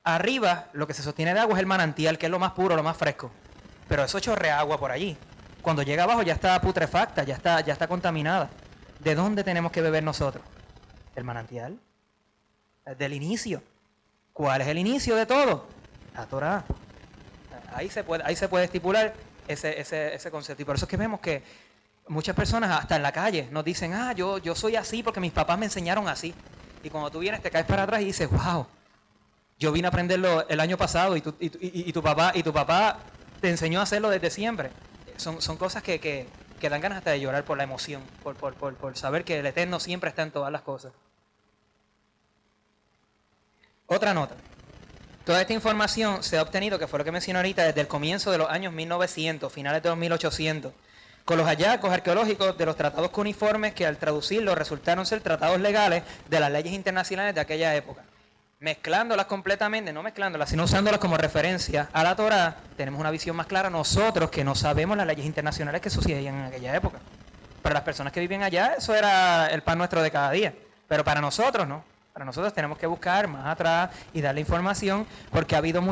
Arriba, lo que se sostiene de agua es el manantial, que es lo más puro, lo más fresco. Pero eso chorrea agua por allí. Cuando llega abajo ya está putrefacta, ya está contaminada. ¿De dónde tenemos que beber nosotros? ¿Del manantial? Del inicio. ¿Cuál es el inicio de todo? La Torá. Ahí se puede estipular ese concepto. Y por eso es que vemos que muchas personas hasta en la calle nos dicen, yo soy así porque mis papás me enseñaron así. Y cuando tú vienes te caes para atrás y dices, wow, yo vine a aprenderlo el año pasado y tu papá te enseñó a hacerlo desde siempre. Son cosas que dan ganas hasta de llorar por la emoción, por saber que el Eterno siempre está en todas las cosas. Otra nota. Toda esta información se ha obtenido, que fue lo que mencioné ahorita, desde el comienzo de los años 1900, finales de los 1800, con los hallazgos arqueológicos de los tratados cuneiformes que al traducirlos resultaron ser tratados legales de las leyes internacionales de aquella época. mezclándolas completamente, no mezclándolas, sino usándolas como referencia a la Torá, tenemos una visión más clara nosotros que no sabemos las leyes internacionales que sucedían en aquella época. Para las personas que viven allá, eso era el pan nuestro de cada día. Pero para nosotros no. Para nosotros tenemos que buscar más atrás y darle información, porque ha habido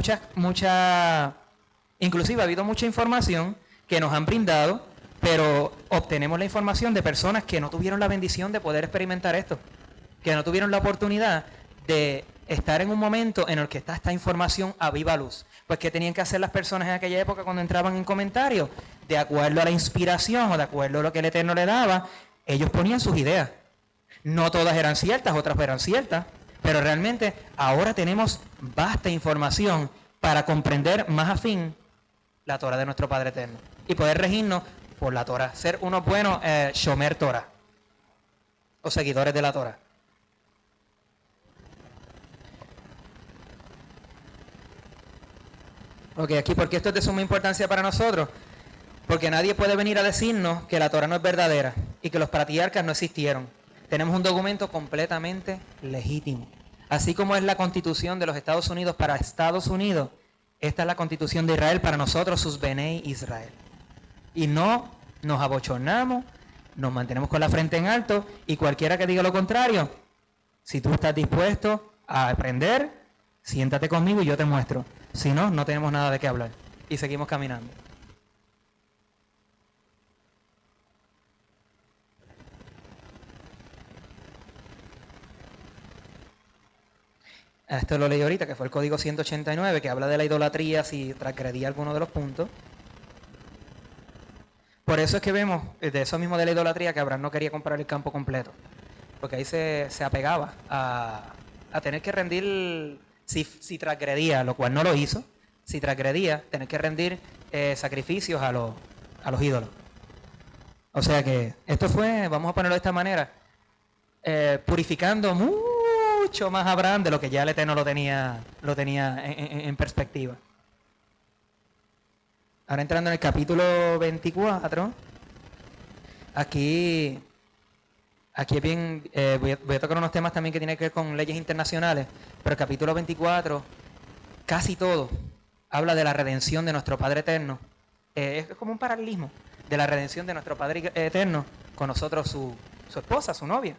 inclusive ha habido mucha información que nos han brindado, pero obtenemos la información de personas que no tuvieron la bendición de poder experimentar esto, que no tuvieron la oportunidad de estar en un momento en el que está esta información a viva luz. Pues ¿qué tenían que hacer las personas en aquella época cuando entraban en comentarios? De acuerdo a la inspiración o de acuerdo a lo que el Eterno le daba, ellos ponían sus ideas. No todas eran ciertas, otras eran ciertas, pero realmente ahora tenemos vasta información para comprender más afín la Torah de nuestro Padre Eterno y poder regirnos por la Torah, ser unos buenos Shomer Torah o seguidores de la Torah. Ok, aquí, porque esto es de suma importancia para nosotros, porque nadie puede venir a decirnos que la Torah no es verdadera y que los patriarcas no existieron. Tenemos un documento completamente legítimo. Así como es la Constitución de los Estados Unidos para Estados Unidos, esta es la Constitución de Israel para nosotros, sus Benei Israel. Y no nos abochornamos, nos mantenemos con la frente en alto, y cualquiera que diga lo contrario, si tú estás dispuesto a aprender, siéntate conmigo y yo te muestro. Si no, no tenemos nada de qué hablar. Y seguimos caminando. Esto lo leí ahorita, que fue el código 189, que habla de la idolatría si transgredía alguno de los puntos. Por eso es que vemos, de eso mismo de la idolatría, que Abraham no quería comprar el campo completo. Porque ahí se apegaba a tener que rendir, si transgredía, lo cual no lo hizo, si transgredía, tener que rendir sacrificios a los ídolos. O sea que esto fue, vamos a ponerlo de esta manera, purificando mucho más a Abraham de lo que ya el Eterno lo tenía en perspectiva. Ahora entrando en el capítulo 24, aquí es bien, voy a tocar unos temas también que tienen que ver con leyes internacionales, pero el capítulo 24, casi todo, habla de la redención de nuestro Padre Eterno. Es como un paralelismo de la redención de nuestro Padre Eterno con nosotros, su esposa, su novia,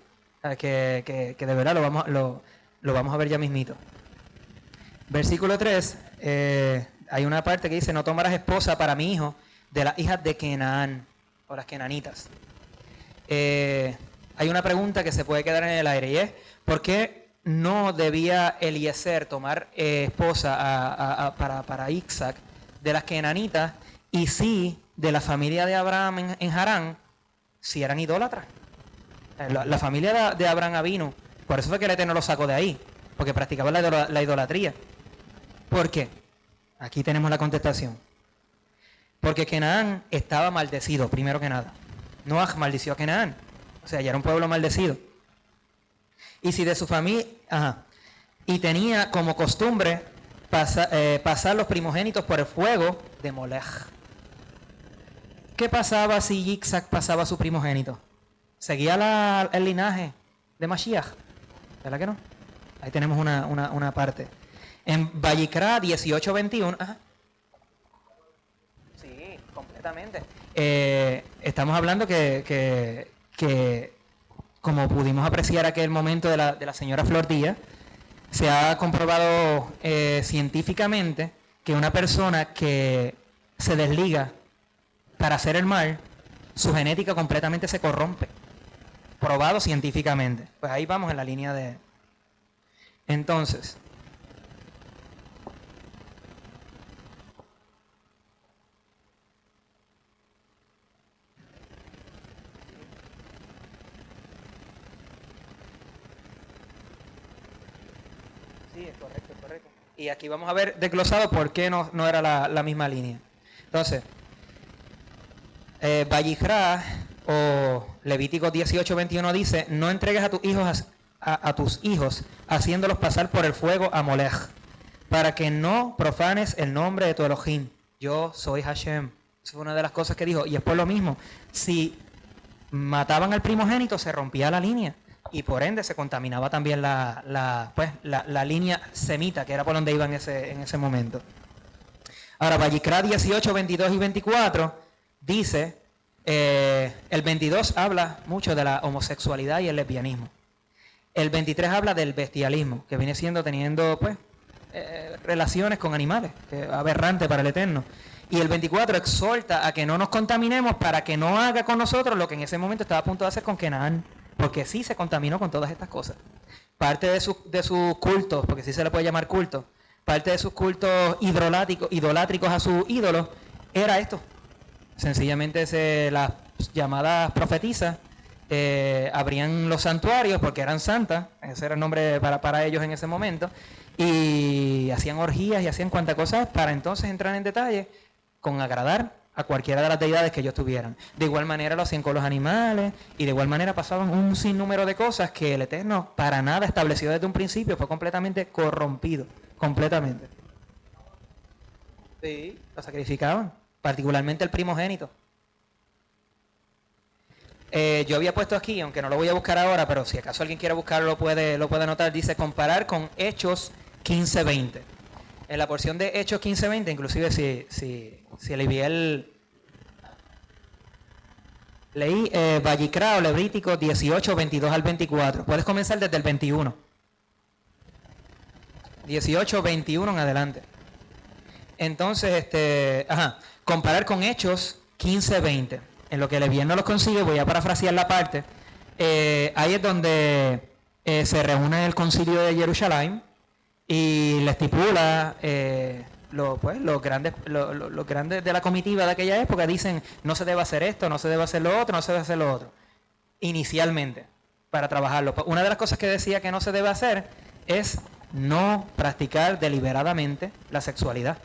que de verdad lo vamos a ver ya mismito. Versículo 3, hay una parte que dice: no tomarás esposa para mi hijo de las hijas de Kenaán, o las kenanitas. Hay una pregunta que se puede quedar en el aire, y es: ¿por qué no debía Eliezer tomar esposa para Isaac de las kenanitas, y sí de la familia de Abraham en Harán, si eran idólatras? La familia de Abraham Avinu, por eso fue que el Eterno lo sacó de ahí, porque practicaban la idolatría. ¿Por qué? Aquí tenemos la contestación. Porque Kenaán estaba maldecido, primero que nada. Noaj maldició a Kenaán, o sea, ya era un pueblo maldecido. Y si de su familia, y tenía como costumbre pasar los primogénitos por el fuego de Molech. ¿Qué pasaba si Isaac pasaba a su primogénito? ¿Seguía el linaje de Mashiach? ¿Verdad que no? Ahí tenemos una parte. En Vayikra 18:21, sí, completamente. Estamos hablando que como pudimos apreciar aquel momento de la señora Flor Díaz, se ha comprobado científicamente que una persona que se desliga para hacer el mal, su genética completamente se corrompe. Probado científicamente. Pues ahí vamos en la línea de... Entonces, sí, es correcto, es correcto. Y aquí vamos a ver desglosado por qué no era la misma línea. Entonces, Vayikra o Levítico 18:21 dice: no entregues a tus hijos a tus hijos haciéndolos pasar por el fuego a Molech, para que no profanes el nombre de tu Elohim. Yo soy Hashem. Esa fue una de las cosas que dijo. Y es por lo mismo, si mataban al primogénito, se rompía la línea. y por ende se contaminaba también la línea semita, que era por donde iba en ese momento. Ahora, Vallicrá 18, 22 y 24 dice, el 22 habla mucho de la homosexualidad y el lesbianismo. El 23 habla del bestialismo, que viene siendo teniendo relaciones con animales, que es aberrante para el Eterno. Y el 24 exhorta a que no nos contaminemos para que no haga con nosotros lo que en ese momento estaba a punto de hacer con Kenaán, porque sí se contaminó con todas estas cosas. Parte de sus cultos, porque sí se le puede llamar culto, parte de sus cultos idolátricos a sus ídolos era esto. Sencillamente las llamadas profetisas abrían los santuarios porque eran santas, ese era el nombre para ellos en ese momento, y hacían orgías y hacían cuantas cosas para entonces entrar en detalle con agradar a cualquiera de las deidades que ellos tuvieran. De igual manera lo hacían con los animales y de igual manera pasaban un sinnúmero de cosas que el Eterno para nada estableció desde un principio, fue completamente corrompido, completamente. Sí, lo sacrificaban, particularmente el primogénito. Yo había puesto aquí, aunque no lo voy a buscar ahora, pero si acaso alguien quiere buscarlo lo puede anotar, dice comparar con Hechos 15:20. En la porción de Hechos 15:20, inclusive si leí Vallicrá o Lebrítico 18, 22 al 24. Puedes comenzar desde el 21. 18, 21 en adelante. Entonces, comparar con Hechos 15:20. En lo que Leviel no los consigue, voy a parafrasear la parte. Ahí es donde se reúne el concilio de Jerusalén y le estipula los grandes de la comitiva de aquella época dicen no se debe hacer esto, no se debe hacer lo otro, no se debe hacer lo otro. Inicialmente, para trabajarlo. Una de las cosas que decía que no se debe hacer es no practicar deliberadamente la sexualidad,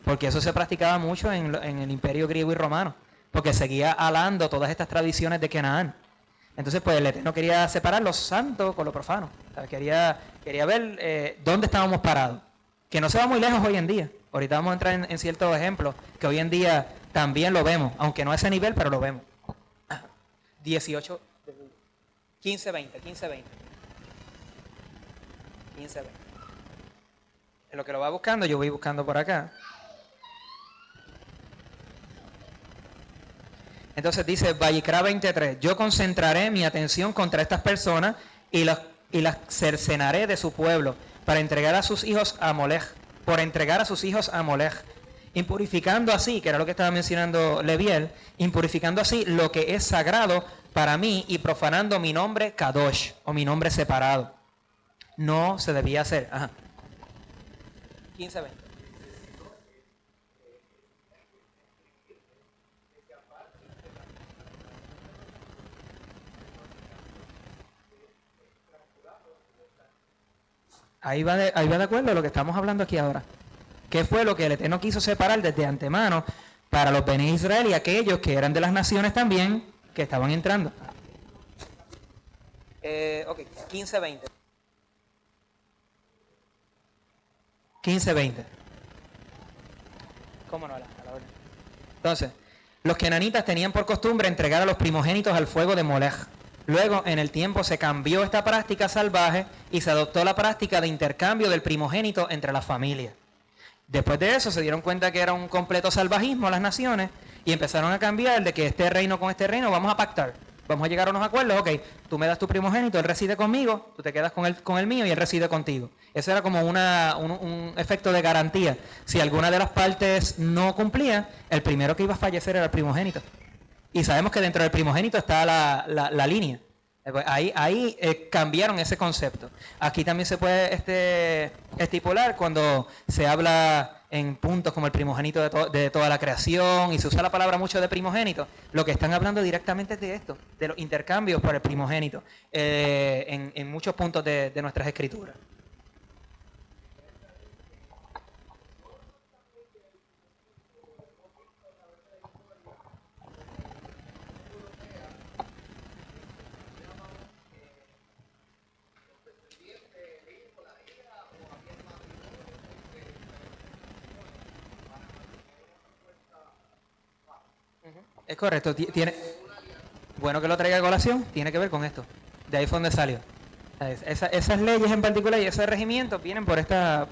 porque eso se practicaba mucho en el imperio griego y romano, porque seguía alando todas estas tradiciones de Kenaán. Entonces, pues el Eterno quería separar lo santo con lo profano. O sea, quería ver dónde estábamos parados. Que no se va muy lejos hoy en día. Ahorita vamos a entrar en ciertos ejemplos que hoy en día también lo vemos, aunque no a ese nivel, pero lo vemos. 18, 15, 20. En lo que lo va buscando, yo voy buscando por acá. Entonces dice Vallicrá 23, yo concentraré mi atención contra estas personas y las cercenaré de su pueblo para entregar a sus hijos a Molech, impurificando así, que era lo que estaba mencionando Leviel, impurificando así lo que es sagrado para mí y profanando mi nombre Kadosh, o mi nombre separado. No se debía hacer. 15, 20. Ahí va de acuerdo a lo que estamos hablando aquí ahora. ¿Qué fue lo que el Eterno quiso separar desde antemano para los Bene Israel y aquellos que eran de las naciones también que estaban entrando? 15:20. 15:20. ¿Cómo no? A la orden. Entonces, los kenanitas tenían por costumbre entregar a los primogénitos al fuego de Molech. Luego, en el tiempo, se cambió esta práctica salvaje y se adoptó la práctica de intercambio del primogénito entre las familias. Después de eso, se dieron cuenta que era un completo salvajismo las naciones y empezaron a cambiar de que este reino con este reino vamos a pactar. Vamos a llegar a unos acuerdos, ok, tú me das tu primogénito, él reside conmigo, tú te quedas con el mío y él reside contigo. Eso era como un efecto de garantía. Si alguna de las partes no cumplía, el primero que iba a fallecer era el primogénito. Y sabemos que dentro del primogénito está la línea. Ahí cambiaron ese concepto. Aquí también se puede estipular cuando se habla en puntos como el primogénito de toda la creación y se usa la palabra mucho de primogénito. Lo que están hablando directamente es de esto, de los intercambios por el primogénito en muchos puntos de nuestras escrituras. Es correcto. Bueno que lo traiga a colación, tiene que ver con esto. De ahí fue donde salió. Esas leyes en particular y esos regimientos vienen por esta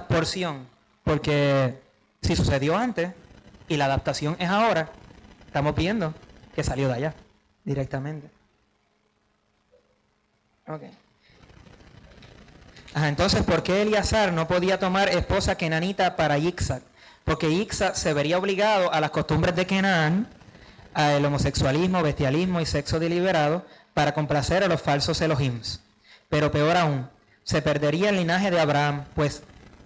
porción. Porque si sucedió antes y la adaptación es ahora, estamos viendo que salió de allá directamente. Ok. Entonces, ¿por qué Eleazar no podía tomar esposa kenanita para Ixac? Porque Ixac se vería obligado a las costumbres de Kenán, al homosexualismo, bestialismo y sexo deliberado, para complacer a los falsos Elohims. Pero peor aún, se perdería el linaje de Abraham, pues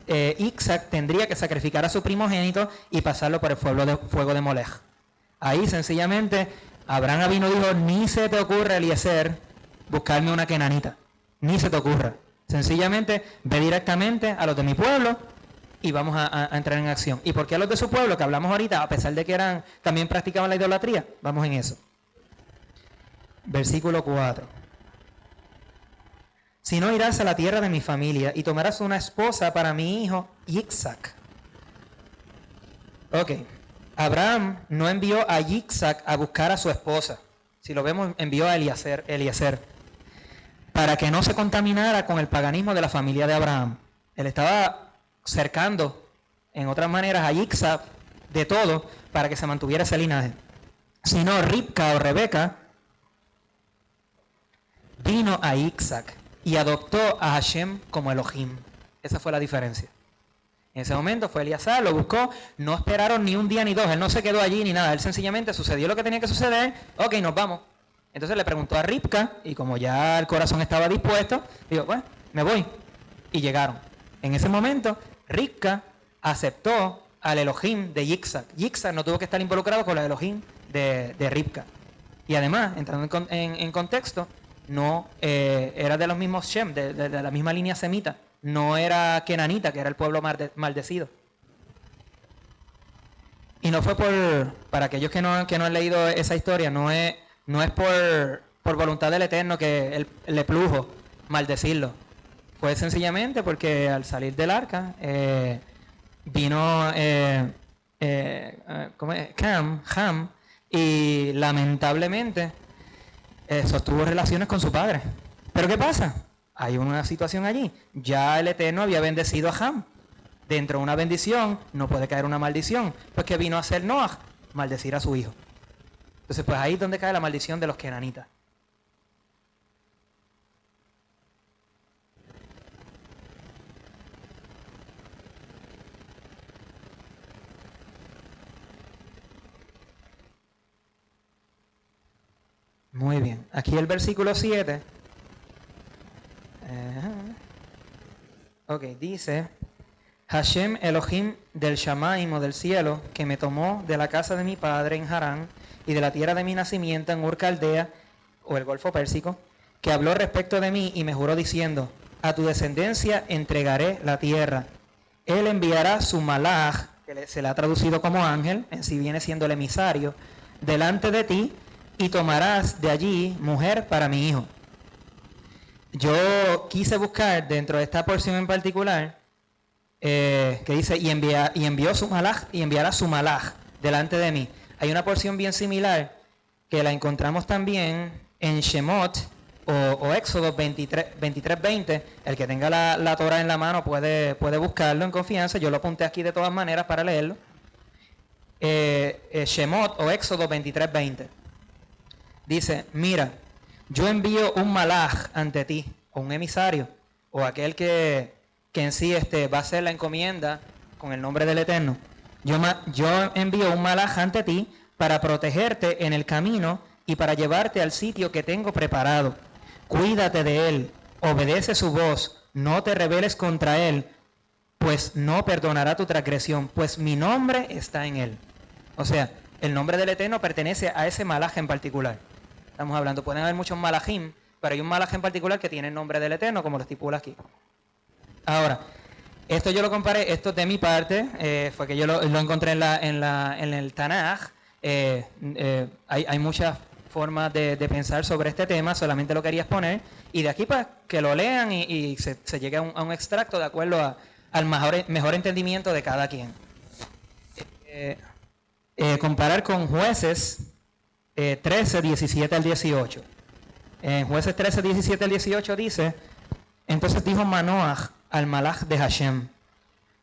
Ixac tendría que sacrificar a su primogénito y pasarlo por el fuego de Molech. Ahí sencillamente Abraham vino y dijo: ni se te ocurra, Eliezer, buscarme una kenanita, ni se te ocurra. Sencillamente ve directamente a los de mi pueblo y vamos a entrar en acción. ¿Y por qué a los de su pueblo, que hablamos ahorita, a pesar de que también practicaban la idolatría? Vamos en eso. Versículo 4. Si no, irás a la tierra de mi familia y tomarás una esposa para mi hijo Ixac. Ok. Abraham no envió a Ixac a buscar a su esposa. Si lo vemos, envió a Eliezer, para que no se contaminara con el paganismo de la familia de Abraham. Él estaba cercando, en otras maneras, a Ixac de todo para que se mantuviera ese linaje. Sino Ribca o Rebeca vino a Ixac y adoptó a Hashem como Elohim. Esa fue la diferencia. En ese momento fue Eleazar, lo buscó, no esperaron ni un día ni dos, él no se quedó allí ni nada, él sencillamente sucedió lo que tenía que suceder, ok, nos vamos. Entonces le preguntó a Ribca, y como ya el corazón estaba dispuesto, dijo, bueno, me voy. Y llegaron. En ese momento, Ribca aceptó al Elohim de Ixac. Ixac no tuvo que estar involucrado con el Elohim de Ribca. Y además, entrando en contexto, no era de los mismos Shem, de la misma línea semita. No era kenanita, que era el pueblo maldecido. Y no fue para aquellos que no han leído esa historia, no es por voluntad del Eterno que él le plujo maldecirlo. Fue sencillamente porque al salir del arca vino Ham, y lamentablemente sostuvo relaciones con su padre. ¿Pero qué pasa? Hay una situación allí. Ya el Eterno había bendecido a Ham. Dentro de una bendición no puede caer una maldición. Pues que vino a hacer Noah, maldecir a su hijo. Entonces, pues ahí es donde cae la maldición de los kenanitas. Muy bien. Aquí el versículo 7. Ok, dice: Hashem Elohim del Shamaim o del cielo, que me tomó de la casa de mi padre en Harán y de la tierra de mi nacimiento en Ur Caldea, o el Golfo Pérsico, que habló respecto de mí y me juró diciendo: a tu descendencia entregaré la tierra. Él enviará su malach, que se le ha traducido como ángel, en sí viene siendo el emisario, delante de ti, y tomarás de allí mujer para mi hijo. Yo quise buscar dentro de esta porción en particular, que dice, y enviará su malach delante de mí. Hay una porción bien similar que la encontramos también en Shemot o Éxodo 23:20. El que tenga la Torah en la mano puede buscarlo en confianza. Yo lo apunté aquí de todas maneras para leerlo. Shemot o Éxodo 23:20. Dice: mira, yo envío un malach ante ti, o un emisario, o aquel que en sí va a hacer la encomienda con el nombre del Eterno. Yo envío un malach ante ti para protegerte en el camino y para llevarte al sitio que tengo preparado. Cuídate de él, obedece su voz, no te rebeles contra él, pues no perdonará tu transgresión, pues mi nombre está en él. O sea, el nombre del Eterno pertenece a ese malach en particular. Estamos hablando, pueden haber muchos malachim, pero hay un malach en particular que tiene el nombre del Eterno, como lo estipula aquí. Ahora, esto yo lo comparé, esto de mi parte, fue que yo lo encontré en el Tanaj. Hay muchas formas de pensar sobre este tema, solamente lo quería exponer, y de aquí para que lo lean y se llegue a un extracto de acuerdo al mejor entendimiento de cada quien. Comparar con Jueces 13, 17 al 18. En Jueces 13, 17 al 18 dice: entonces dijo Manoaj al Malach de Hashem: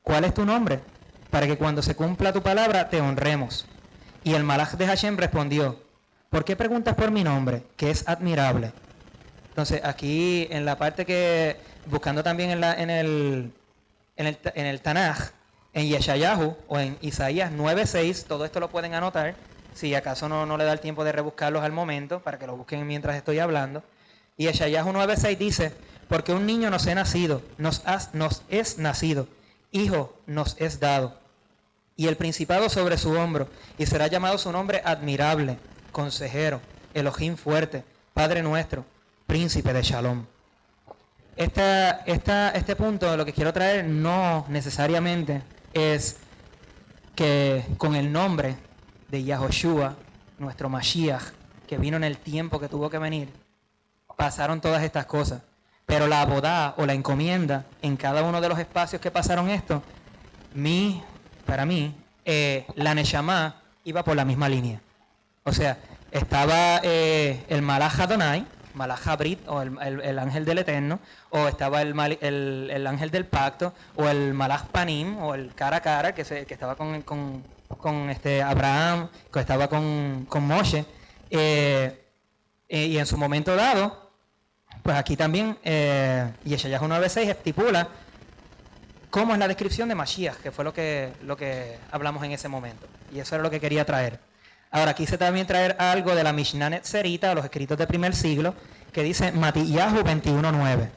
¿cuál es tu nombre? Para que cuando se cumpla tu palabra te honremos. Y el Malach de Hashem respondió: ¿por qué preguntas por mi nombre, que es admirable? Entonces aquí en la parte que, buscando también en el Tanaj, en Yeshayahu o en Isaías 9:6, todo esto lo pueden anotar, si acaso no le da el tiempo de rebuscarlos al momento, para que lo busquen mientras estoy hablando. Y Yeshayahu 9:6 dice: porque un niño nos es nacido, nos es nacido, hijo nos es dado, y el principado sobre su hombro, y será llamado su nombre admirable, consejero, Elohim fuerte, Padre nuestro, príncipe de Shalom. Este punto, lo que quiero traer no necesariamente es que con el nombre de Yahoshua, nuestro Mashiach, que vino en el tiempo que tuvo que venir, pasaron todas estas cosas. Pero la abodá o la encomienda en cada uno de los espacios que pasaron esto, para mí, la Neshama iba por la misma línea. O sea, estaba el Malach Adonai, Malach Habrit, o el ángel del Eterno, o estaba el ángel del pacto, o el Malach Panim, o el cara a cara, que estaba con Abraham, que estaba con Moshe, y en su momento dado, pues aquí también Yeshayahu 9:6 estipula cómo es la descripción de Mashiach, que fue lo que hablamos en ese momento, y eso era lo que quería traer. Ahora, quise también traer algo de la Mishnah Netzerita, los escritos del primer siglo, que dice Matillahu 21:9.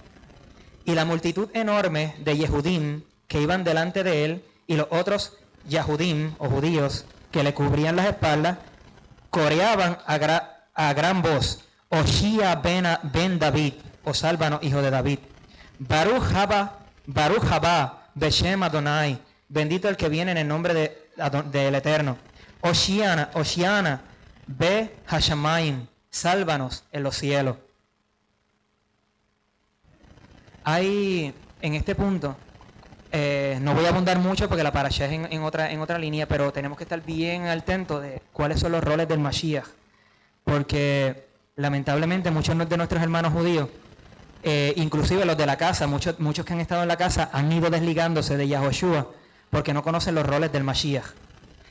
Y la multitud enorme de Yehudim que iban delante de él, y los otros Yahudim, o judíos, que le cubrían las espaldas, coreaban a gran voz: Oshia ben David, o sálvanos, hijo de David. Baruch haba Beshem Adonai, bendito el que viene en el nombre del Eterno. Oshiana, Be Hashamayim, sálvanos en los cielos. Hay, en este punto, no voy a abundar mucho porque la parasha es en otra línea, pero tenemos que estar bien al tanto de cuáles son los roles del Mashiach. Porque, lamentablemente, muchos de nuestros hermanos judíos, inclusive los de la casa, muchos que han estado en la casa, han ido desligándose de Yahoshua porque no conocen los roles del Mashiach.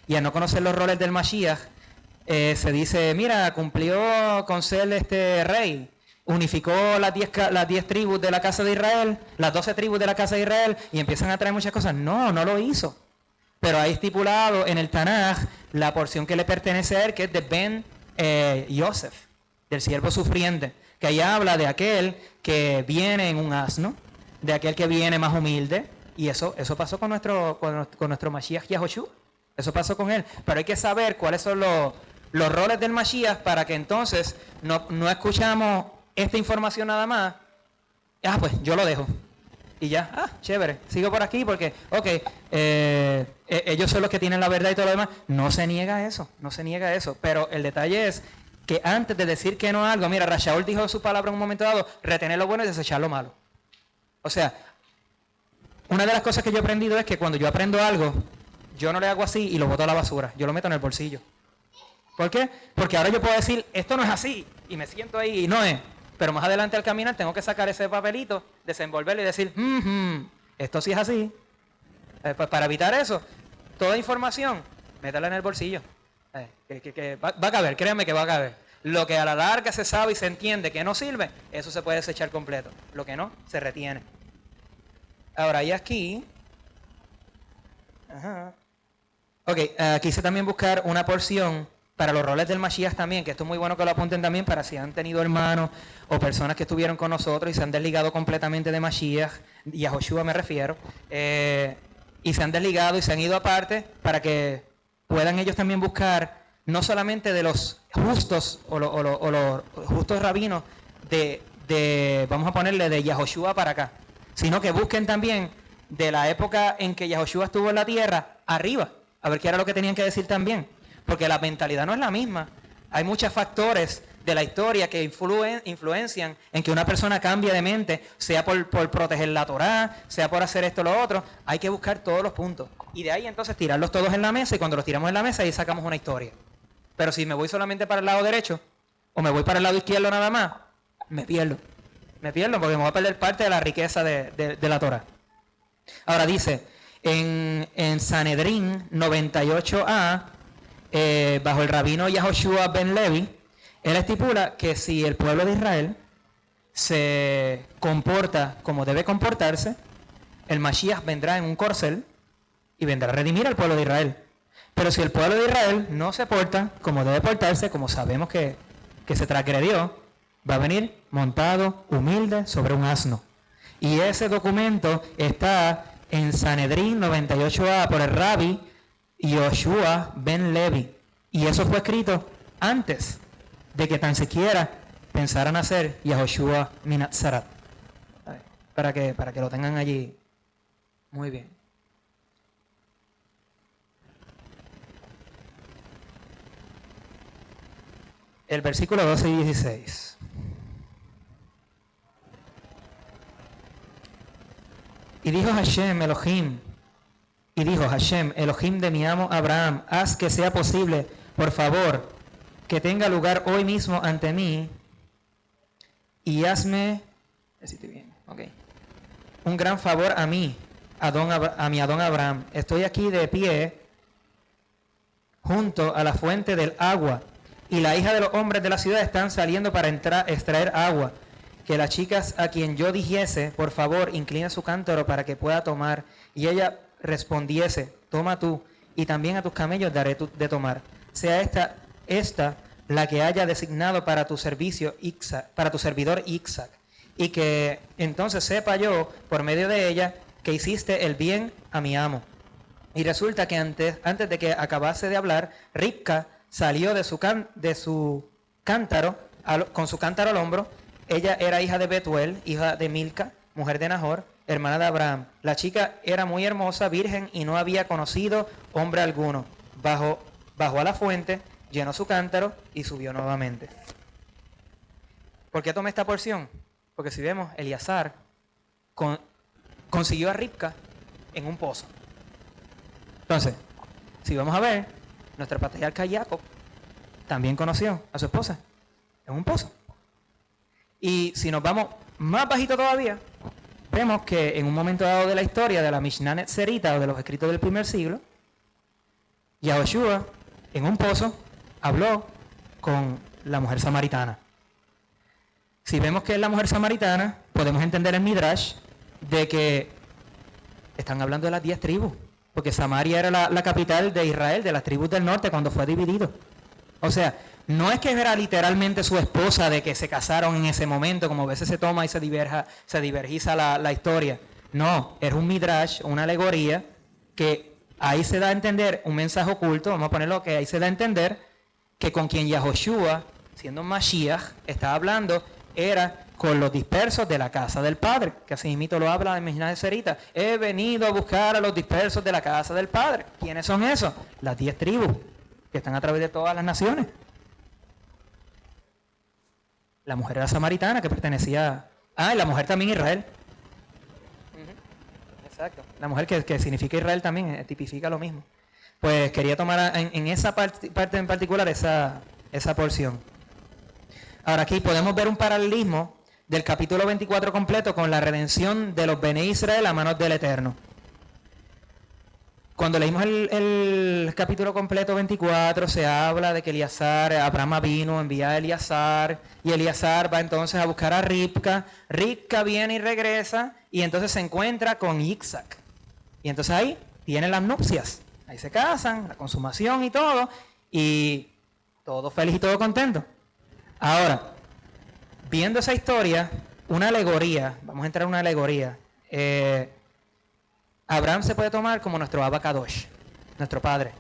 Y al no conocer los roles del Mashiach, se dice: mira, cumplió con ser rey, unificó las 10 tribus de la casa de Israel, las 12 tribus de la casa de Israel, y empiezan a traer muchas cosas. No lo hizo. Pero hay estipulado en el Tanaj la porción que le pertenece a él, que es de Ben Yosef, del siervo sufriente, que ahí habla de aquel que viene en un asno, de aquel que viene más humilde, y eso pasó con nuestro Mashiach Yahoshua. Eso pasó con él, pero hay que saber cuáles son los roles del Mashiach para que entonces no escuchamos esta información nada más. Pues yo lo dejo y ya, chévere, sigo por aquí porque, ellos son los que tienen la verdad y todo lo demás. No se niega eso, pero el detalle es que antes de decir que no a algo, mira, Rashaul dijo su palabra en un momento dado: retener lo bueno y desechar lo malo. O sea, una de las cosas que yo he aprendido es que cuando yo aprendo algo, yo no le hago así y lo boto a la basura, yo lo meto en el bolsillo. ¿Por qué? Porque ahora yo puedo decir: esto no es así, y me siento ahí y no es. Pero más adelante al caminar tengo que sacar ese papelito, desenvolverlo y decir: esto sí es así. Pues para evitar eso, toda información, métela en el bolsillo. Va a caber, créanme que va a caber. Lo que a la larga se sabe y se entiende que no sirve, eso se puede desechar completo. Lo que no, se retiene. Ahora, y aquí... quise también buscar una porción para los roles del Mashiach también, que esto es muy bueno que lo apunten también para si han tenido hermanos o personas que estuvieron con nosotros y se han desligado completamente de Mashiach, y a Joshua me refiero, y se han desligado y se han ido aparte, para que puedan ellos también buscar no solamente de los justos o los justos rabinos vamos a ponerle de Yahoshua para acá, sino que busquen también de la época en que Yahoshua estuvo en la tierra arriba, a ver qué era lo que tenían que decir también, porque la mentalidad no es la misma. Hay muchos factores de la historia que influencian en que una persona cambie de mente, sea por proteger la Torá, sea por hacer esto o lo otro. Hay que buscar todos los puntos y de ahí entonces tirarlos todos en la mesa, y cuando los tiramos en la mesa ahí sacamos una historia. Pero si me voy solamente para el lado derecho o me voy para el lado izquierdo nada más, me pierdo porque me voy a perder parte de la riqueza de la Torah. Ahora dice, en Sanedrín 98a, bajo el rabino Yahoshua ben Levi, él estipula que si el pueblo de Israel se comporta como debe comportarse, el Mashiach vendrá en un corcel y vendrá a redimir al pueblo de Israel. Pero si el pueblo de Israel no se porta como debe portarse, como sabemos que se transgredió, va a venir montado, humilde, sobre un asno. Y ese documento está en Sanedrín 98a por el Rabbi Yoshua ben Levi. Y eso fue escrito antes de que tan siquiera pensaran hacer Yahoshua Minatzarat. Para que lo tengan allí. Muy bien. El versículo 12 y 16. Y dijo Hashem Elohim de mi amo Abraham, haz que sea posible, por favor, que tenga lugar hoy mismo ante mí, y hazme, un gran favor a mí, a mi Adón Abraham. Estoy aquí de pie, junto a la fuente del agua, y la hija de los hombres de la ciudad están saliendo para extraer agua. Que las chicas a quien yo dijese, por favor, inclina su cántaro para que pueda tomar. Y ella respondiese, toma tú, y también a tus camellos daré de tomar. Sea esta la que haya designado para tu servicio Isaac, para tu servidor Isaac. Y que entonces sepa yo, por medio de ella, que hiciste el bien a mi amo. Y resulta que antes de que acabase de hablar, Ribca salió de su cántaro, con su cántaro al hombro. Ella era hija de Betuel, hija de Milca, mujer de Nahor, hermana de Abraham. La chica era muy hermosa, virgen, y no había conocido hombre alguno. Bajó a la fuente, llenó su cántaro y subió nuevamente. ¿Por qué tomé esta porción? Porque si vemos, Eliezer consiguió a Ribca en un pozo. Entonces, si vamos a ver, nuestro patriarca Jacob también conoció a su esposa en un pozo. Y si nos vamos más bajito todavía, vemos que en un momento dado de la historia de la Mishnah Netzerita o de los escritos del primer siglo, Yahoshua en un pozo habló con la mujer samaritana. Si vemos que es la mujer samaritana, podemos entender el Midrash de que están hablando de las 10 tribus, porque Samaria era la capital de Israel, de las tribus del norte, cuando fue dividido. O sea, no es que era literalmente su esposa de que se casaron en ese momento, como a veces se toma y se divergiza la historia. No, era un midrash, una alegoría, que ahí se da a entender un mensaje oculto, vamos a ponerlo que ahí se da a entender que con quien Yahoshua, siendo Mashiach, estaba hablando, era con los dispersos de la casa del Padre, que así mismo lo habla en Mishnah Netzerita. He venido a buscar a los dispersos de la casa del Padre. ¿Quiénes son esos? Las 10 tribus, que están a través de todas las naciones. La mujer era samaritana, que pertenecía... y la mujer también Israel. Exacto. La mujer que significa Israel también, tipifica lo mismo. Pues quería tomar en esa parte en particular esa porción. Ahora aquí podemos ver un paralelismo del capítulo 24 completo con la redención de los Bene Israel a manos del Eterno. Cuando leímos el capítulo completo 24, se habla de que Abraham vino, envía a Eliezer, y Eliezer va entonces a buscar a Ribca. Ribca viene y regresa, y entonces se encuentra con Isaac. Y entonces ahí tienen las nupcias. Ahí se casan, la consumación y todo feliz y todo contento. Ahora, viendo esa historia, una alegoría, vamos a entrar en una alegoría. Abraham se puede tomar como nuestro Abba Kadosh, nuestro padre.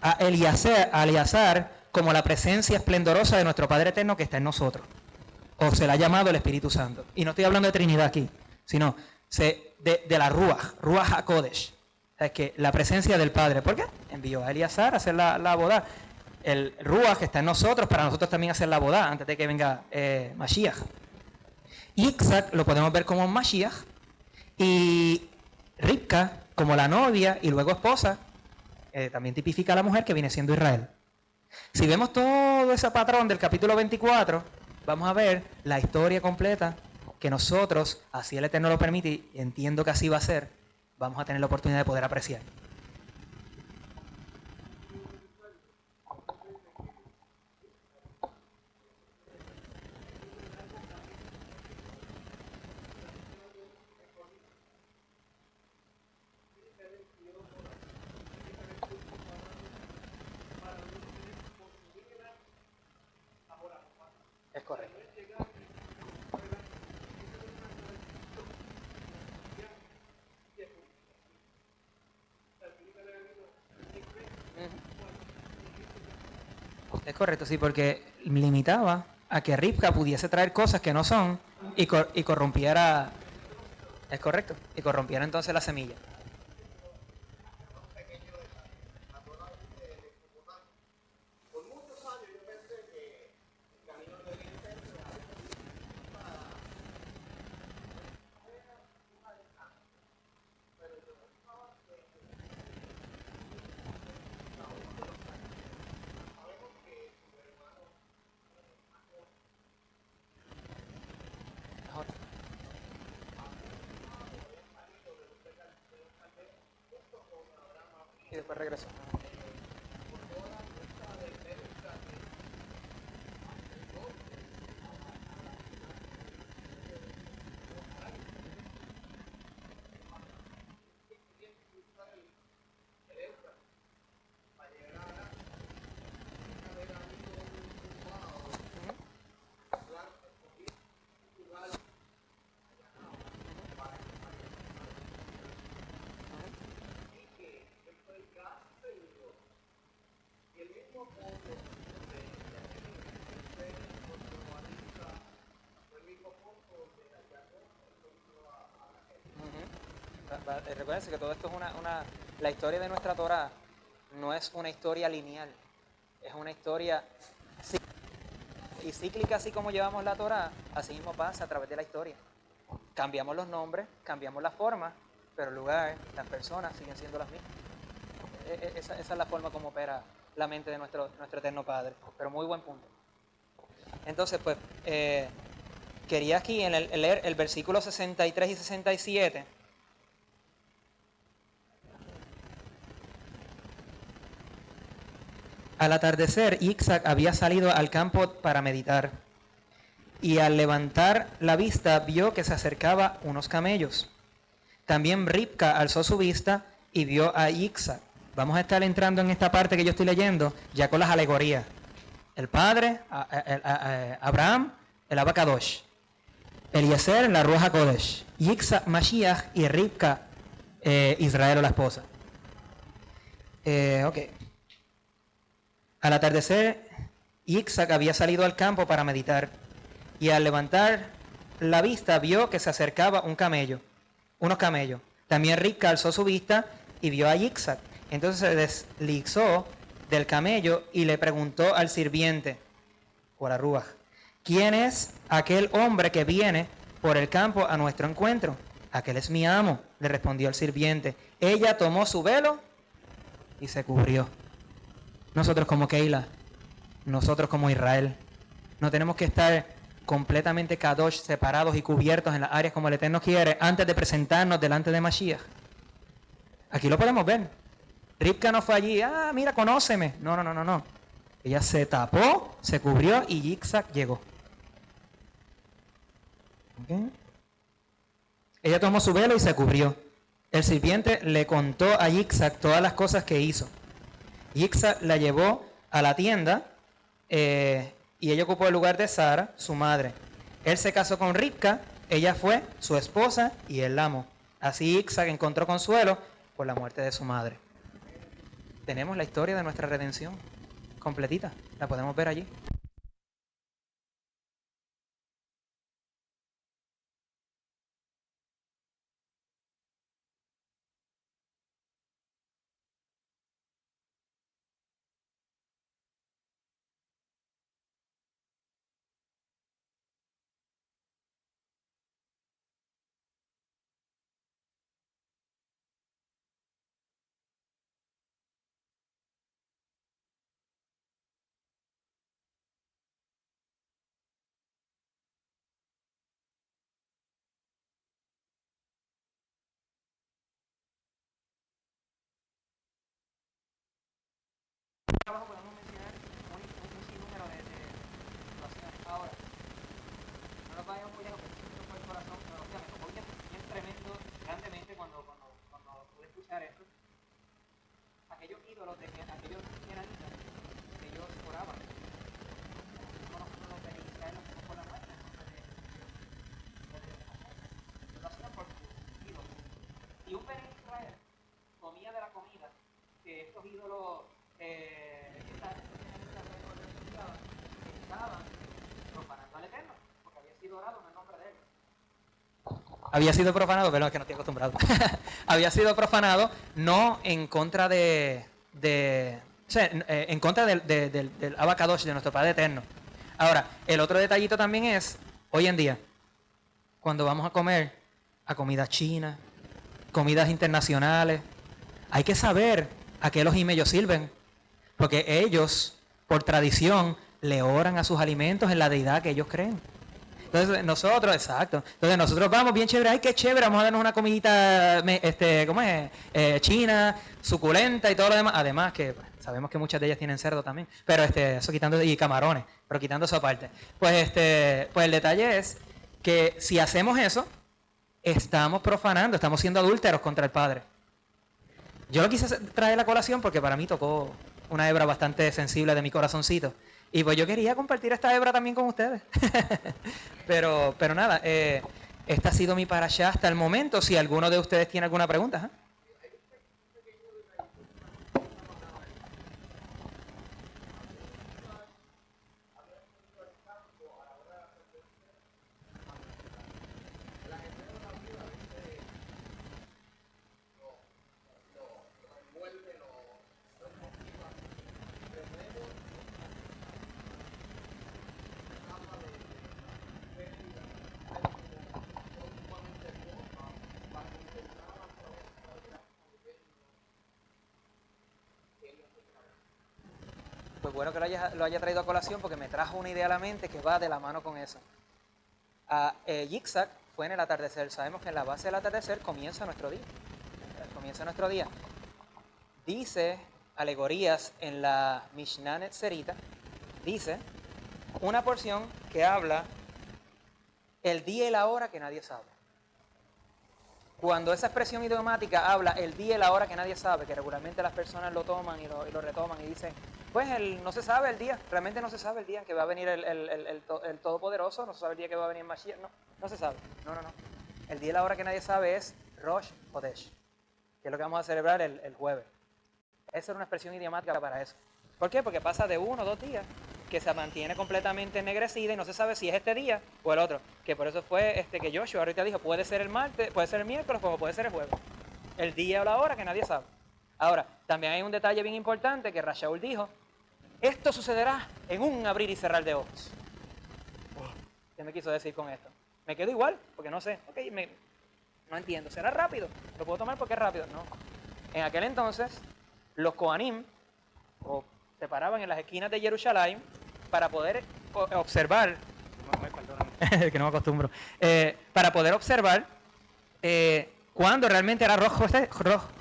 A Eliezer como la presencia esplendorosa de nuestro Padre Eterno que está en nosotros. O se le ha llamado el Espíritu Santo. Y no estoy hablando de Trinidad aquí, sino de la Ruach HaKodesh. O sea, que la presencia del Padre. ¿Por qué? Envió a Eliezer a hacer la boda. El Ruach está en nosotros para nosotros también hacer la boda antes de que venga Mashiach. Isaac lo podemos ver como Mashiach. Y Ribca como la novia y luego esposa, también tipifica a la mujer que viene siendo Israel. Si vemos todo ese patrón del capítulo 24, vamos a ver la historia completa que nosotros, así el Eterno lo permite, y entiendo que así va a ser, vamos a tener la oportunidad de poder apreciar. Es correcto. Es correcto, sí, porque limitaba a que Rivka pudiese traer cosas que no son y corrompiera, es correcto, y corrompiera entonces la semilla. Y después regresó. Recuerden que todo esto es la historia de nuestra Torah no es una historia lineal, es una historia y cíclica, así como llevamos la Torah, así mismo pasa a través de la historia. Cambiamos los nombres, cambiamos las formas, pero el lugar, las personas siguen siendo las mismas. Esa es la forma como opera la mente de nuestro eterno Padre. Pero muy buen punto. Entonces, pues, quería aquí leer el versículo 63 y 67. Al atardecer, Isaac había salido al campo para meditar, y al levantar la vista vio que se acercaban unos camellos. También Ribka alzó su vista y vio a Isaac. Vamos a estar entrando en esta parte que yo estoy leyendo, ya con las alegorías. El padre, Abraham, el Abacadosh. Eliezer, la Ruach HaKodesh. Isaac, Mashiach, y Ribka, Israel o la esposa. Ok. Al atardecer, Isaac había salido al campo para meditar, y al levantar la vista vio que se acercaba unos camellos. También Ribka alzó su vista y vio a Isaac. Entonces se deslizó del camello y le preguntó al sirviente, o a la Ruach, ¿quién es aquel hombre que viene por el campo a nuestro encuentro? Aquel es mi amo, le respondió el sirviente. Ella tomó su velo y se cubrió. Nosotros como Keila, nosotros como Israel, no tenemos que estar completamente kadosh, separados y cubiertos en las áreas como el Eterno quiere antes de presentarnos delante de Mashiach. Aquí lo podemos ver. Ribka no fue allí, mira, conóceme. No. Ella se tapó, se cubrió y Isaac llegó. ¿Okay? Ella tomó su velo y se cubrió. El sirviente le contó a Isaac todas las cosas que hizo. Isaac la llevó a la tienda y ella ocupó el lugar de Sara, su madre. Él se casó con Ribka, ella fue su esposa y él la amó. Así Isaac encontró consuelo por la muerte de su madre. Tenemos la historia de nuestra redención completita, la podemos ver allí. había sido profanado, pero es que no estoy acostumbrado, había sido profanado no en contra o sea, en contra del Abacadosh, de nuestro Padre Eterno. Ahora, el otro detallito también es, hoy en día, cuando vamos a comer a comida china, comidas internacionales, hay que saber a qué Elohim ellos sirven, porque ellos, por tradición, le oran a sus alimentos en la deidad que ellos creen. Entonces nosotros, exacto, entonces nosotros vamos bien chévere, ay qué chévere, vamos a darnos una comidita, ¿cómo es? China, suculenta y todo lo demás, además que sabemos que muchas de ellas tienen cerdo también, pero eso quitando, y camarones, pero quitando eso aparte. Pues el detalle es que si hacemos eso, estamos profanando, estamos siendo adúlteros contra el Padre. Yo lo quise traer a la colación porque para mí tocó una hebra bastante sensible de mi corazoncito. Y pues yo quería compartir esta hebra también con ustedes. pero nada, esta ha sido mi parashá hasta el momento. Si alguno de ustedes tiene alguna pregunta. Pues bueno que lo haya traído a colación porque me trajo una idea a la mente que va de la mano con eso. Yitzhak fue en el atardecer. Sabemos que en la base del atardecer comienza nuestro día. Dice alegorías en la Mishnah Netzerita, dice una porción que habla el día y la hora que nadie sabe. Cuando esa expresión idiomática habla el día y la hora que nadie sabe, que regularmente las personas lo toman y lo retoman y dicen, pues no se sabe el día, realmente no se sabe el día que va a venir el Todopoderoso, no se sabe el día que va a venir Mashiach, no se sabe, no. El día y la hora que nadie sabe es Rosh Hodesh, que es lo que vamos a celebrar el jueves. Esa es una expresión idiomática para eso. ¿Por qué? Porque pasa de 1 o 2 días que se mantiene completamente ennegrecida y no se sabe si es este día o el otro. Que por eso fue que Joshua ahorita dijo, puede ser el martes, puede ser el miércoles, como puede ser el jueves. El día o la hora que nadie sabe. Ahora, también hay un detalle bien importante que Rashaul dijo, esto sucederá en un abrir y cerrar de ojos. ¿Qué me quiso decir con esto? Me quedo igual, porque no sé, no entiendo, ¿será rápido? ¿Lo puedo tomar porque es rápido? No. En aquel entonces, los Kohanim se paraban en las esquinas de Jerusalén para poder observar, que no me acostumbro, para poder observar cuando realmente era Rosh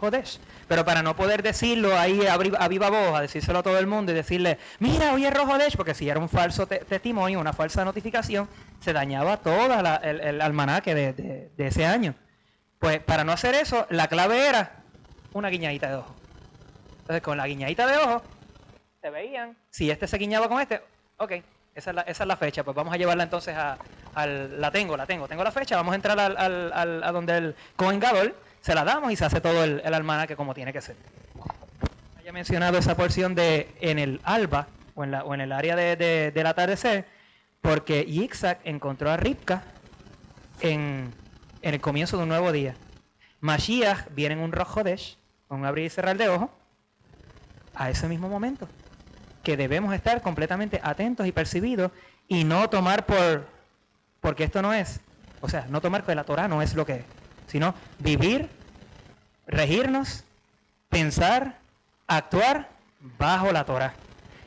Hodesh, pero para no poder decirlo ahí a viva voz, a decírselo a todo el mundo y decirle, mira, hoy es Rosh Hodesh, porque si era un falso testimonio, una falsa notificación, se dañaba todo el almanaque de ese año. Pues para no hacer eso, la clave era una guiñadita de ojo. Entonces con la guiñadita de ojo, se veían, si este se guiñaba con este, ok, esa es la fecha, pues vamos a llevarla entonces tengo la fecha, vamos a entrar a donde el Cohen Gadol, se la damos y se hace todo el almanaque como tiene que ser. Haya mencionado esa porción en el alba, o en el área del atardecer, porque Yitzhak encontró a Rivka en el comienzo de un nuevo día. Mashiach viene en un Rosh Hodesh, con un abrir y cerrar de ojos, a ese mismo momento, que debemos estar completamente atentos y percibidos y no tomar porque esto no es, o sea, no tomar que la Torah no es lo que es, sino vivir, regirnos, pensar, actuar bajo la Torah.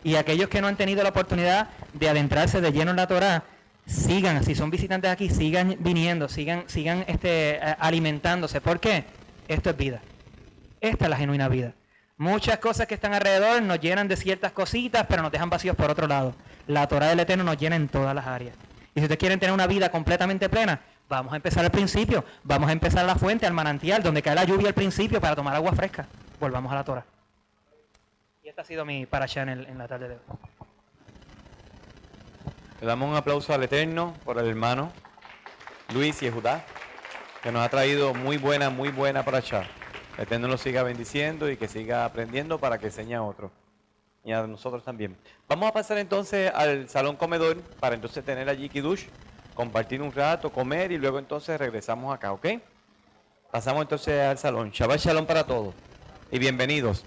Y aquellos que no han tenido la oportunidad de adentrarse de lleno en la Torah, sigan, si son visitantes aquí, sigan viniendo, sigan alimentándose. ¿Por qué? Esto es vida. Esta es la genuina vida. Muchas cosas que están alrededor nos llenan de ciertas cositas, pero nos dejan vacíos por otro lado. La Torah del Eterno nos llena en todas las áreas. Y si ustedes quieren tener una vida completamente plena, vamos a empezar al principio. Vamos a empezar a la fuente, al manantial, donde cae la lluvia al principio para tomar agua fresca. Volvamos a la Torah. Y esta ha sido mi parashá en la tarde de hoy. Le damos un aplauso al Eterno por el hermano Luis y Judá, que nos ha traído muy buena parashá. El Eterno lo siga bendiciendo y que siga aprendiendo para que enseñe a otros. Y a nosotros también. Vamos a pasar entonces al salón comedor para entonces tener allí Kiddush compartir un rato, comer y luego entonces regresamos acá, ¿ok? Pasamos entonces al salón. Shabbat Shalom para todos y bienvenidos.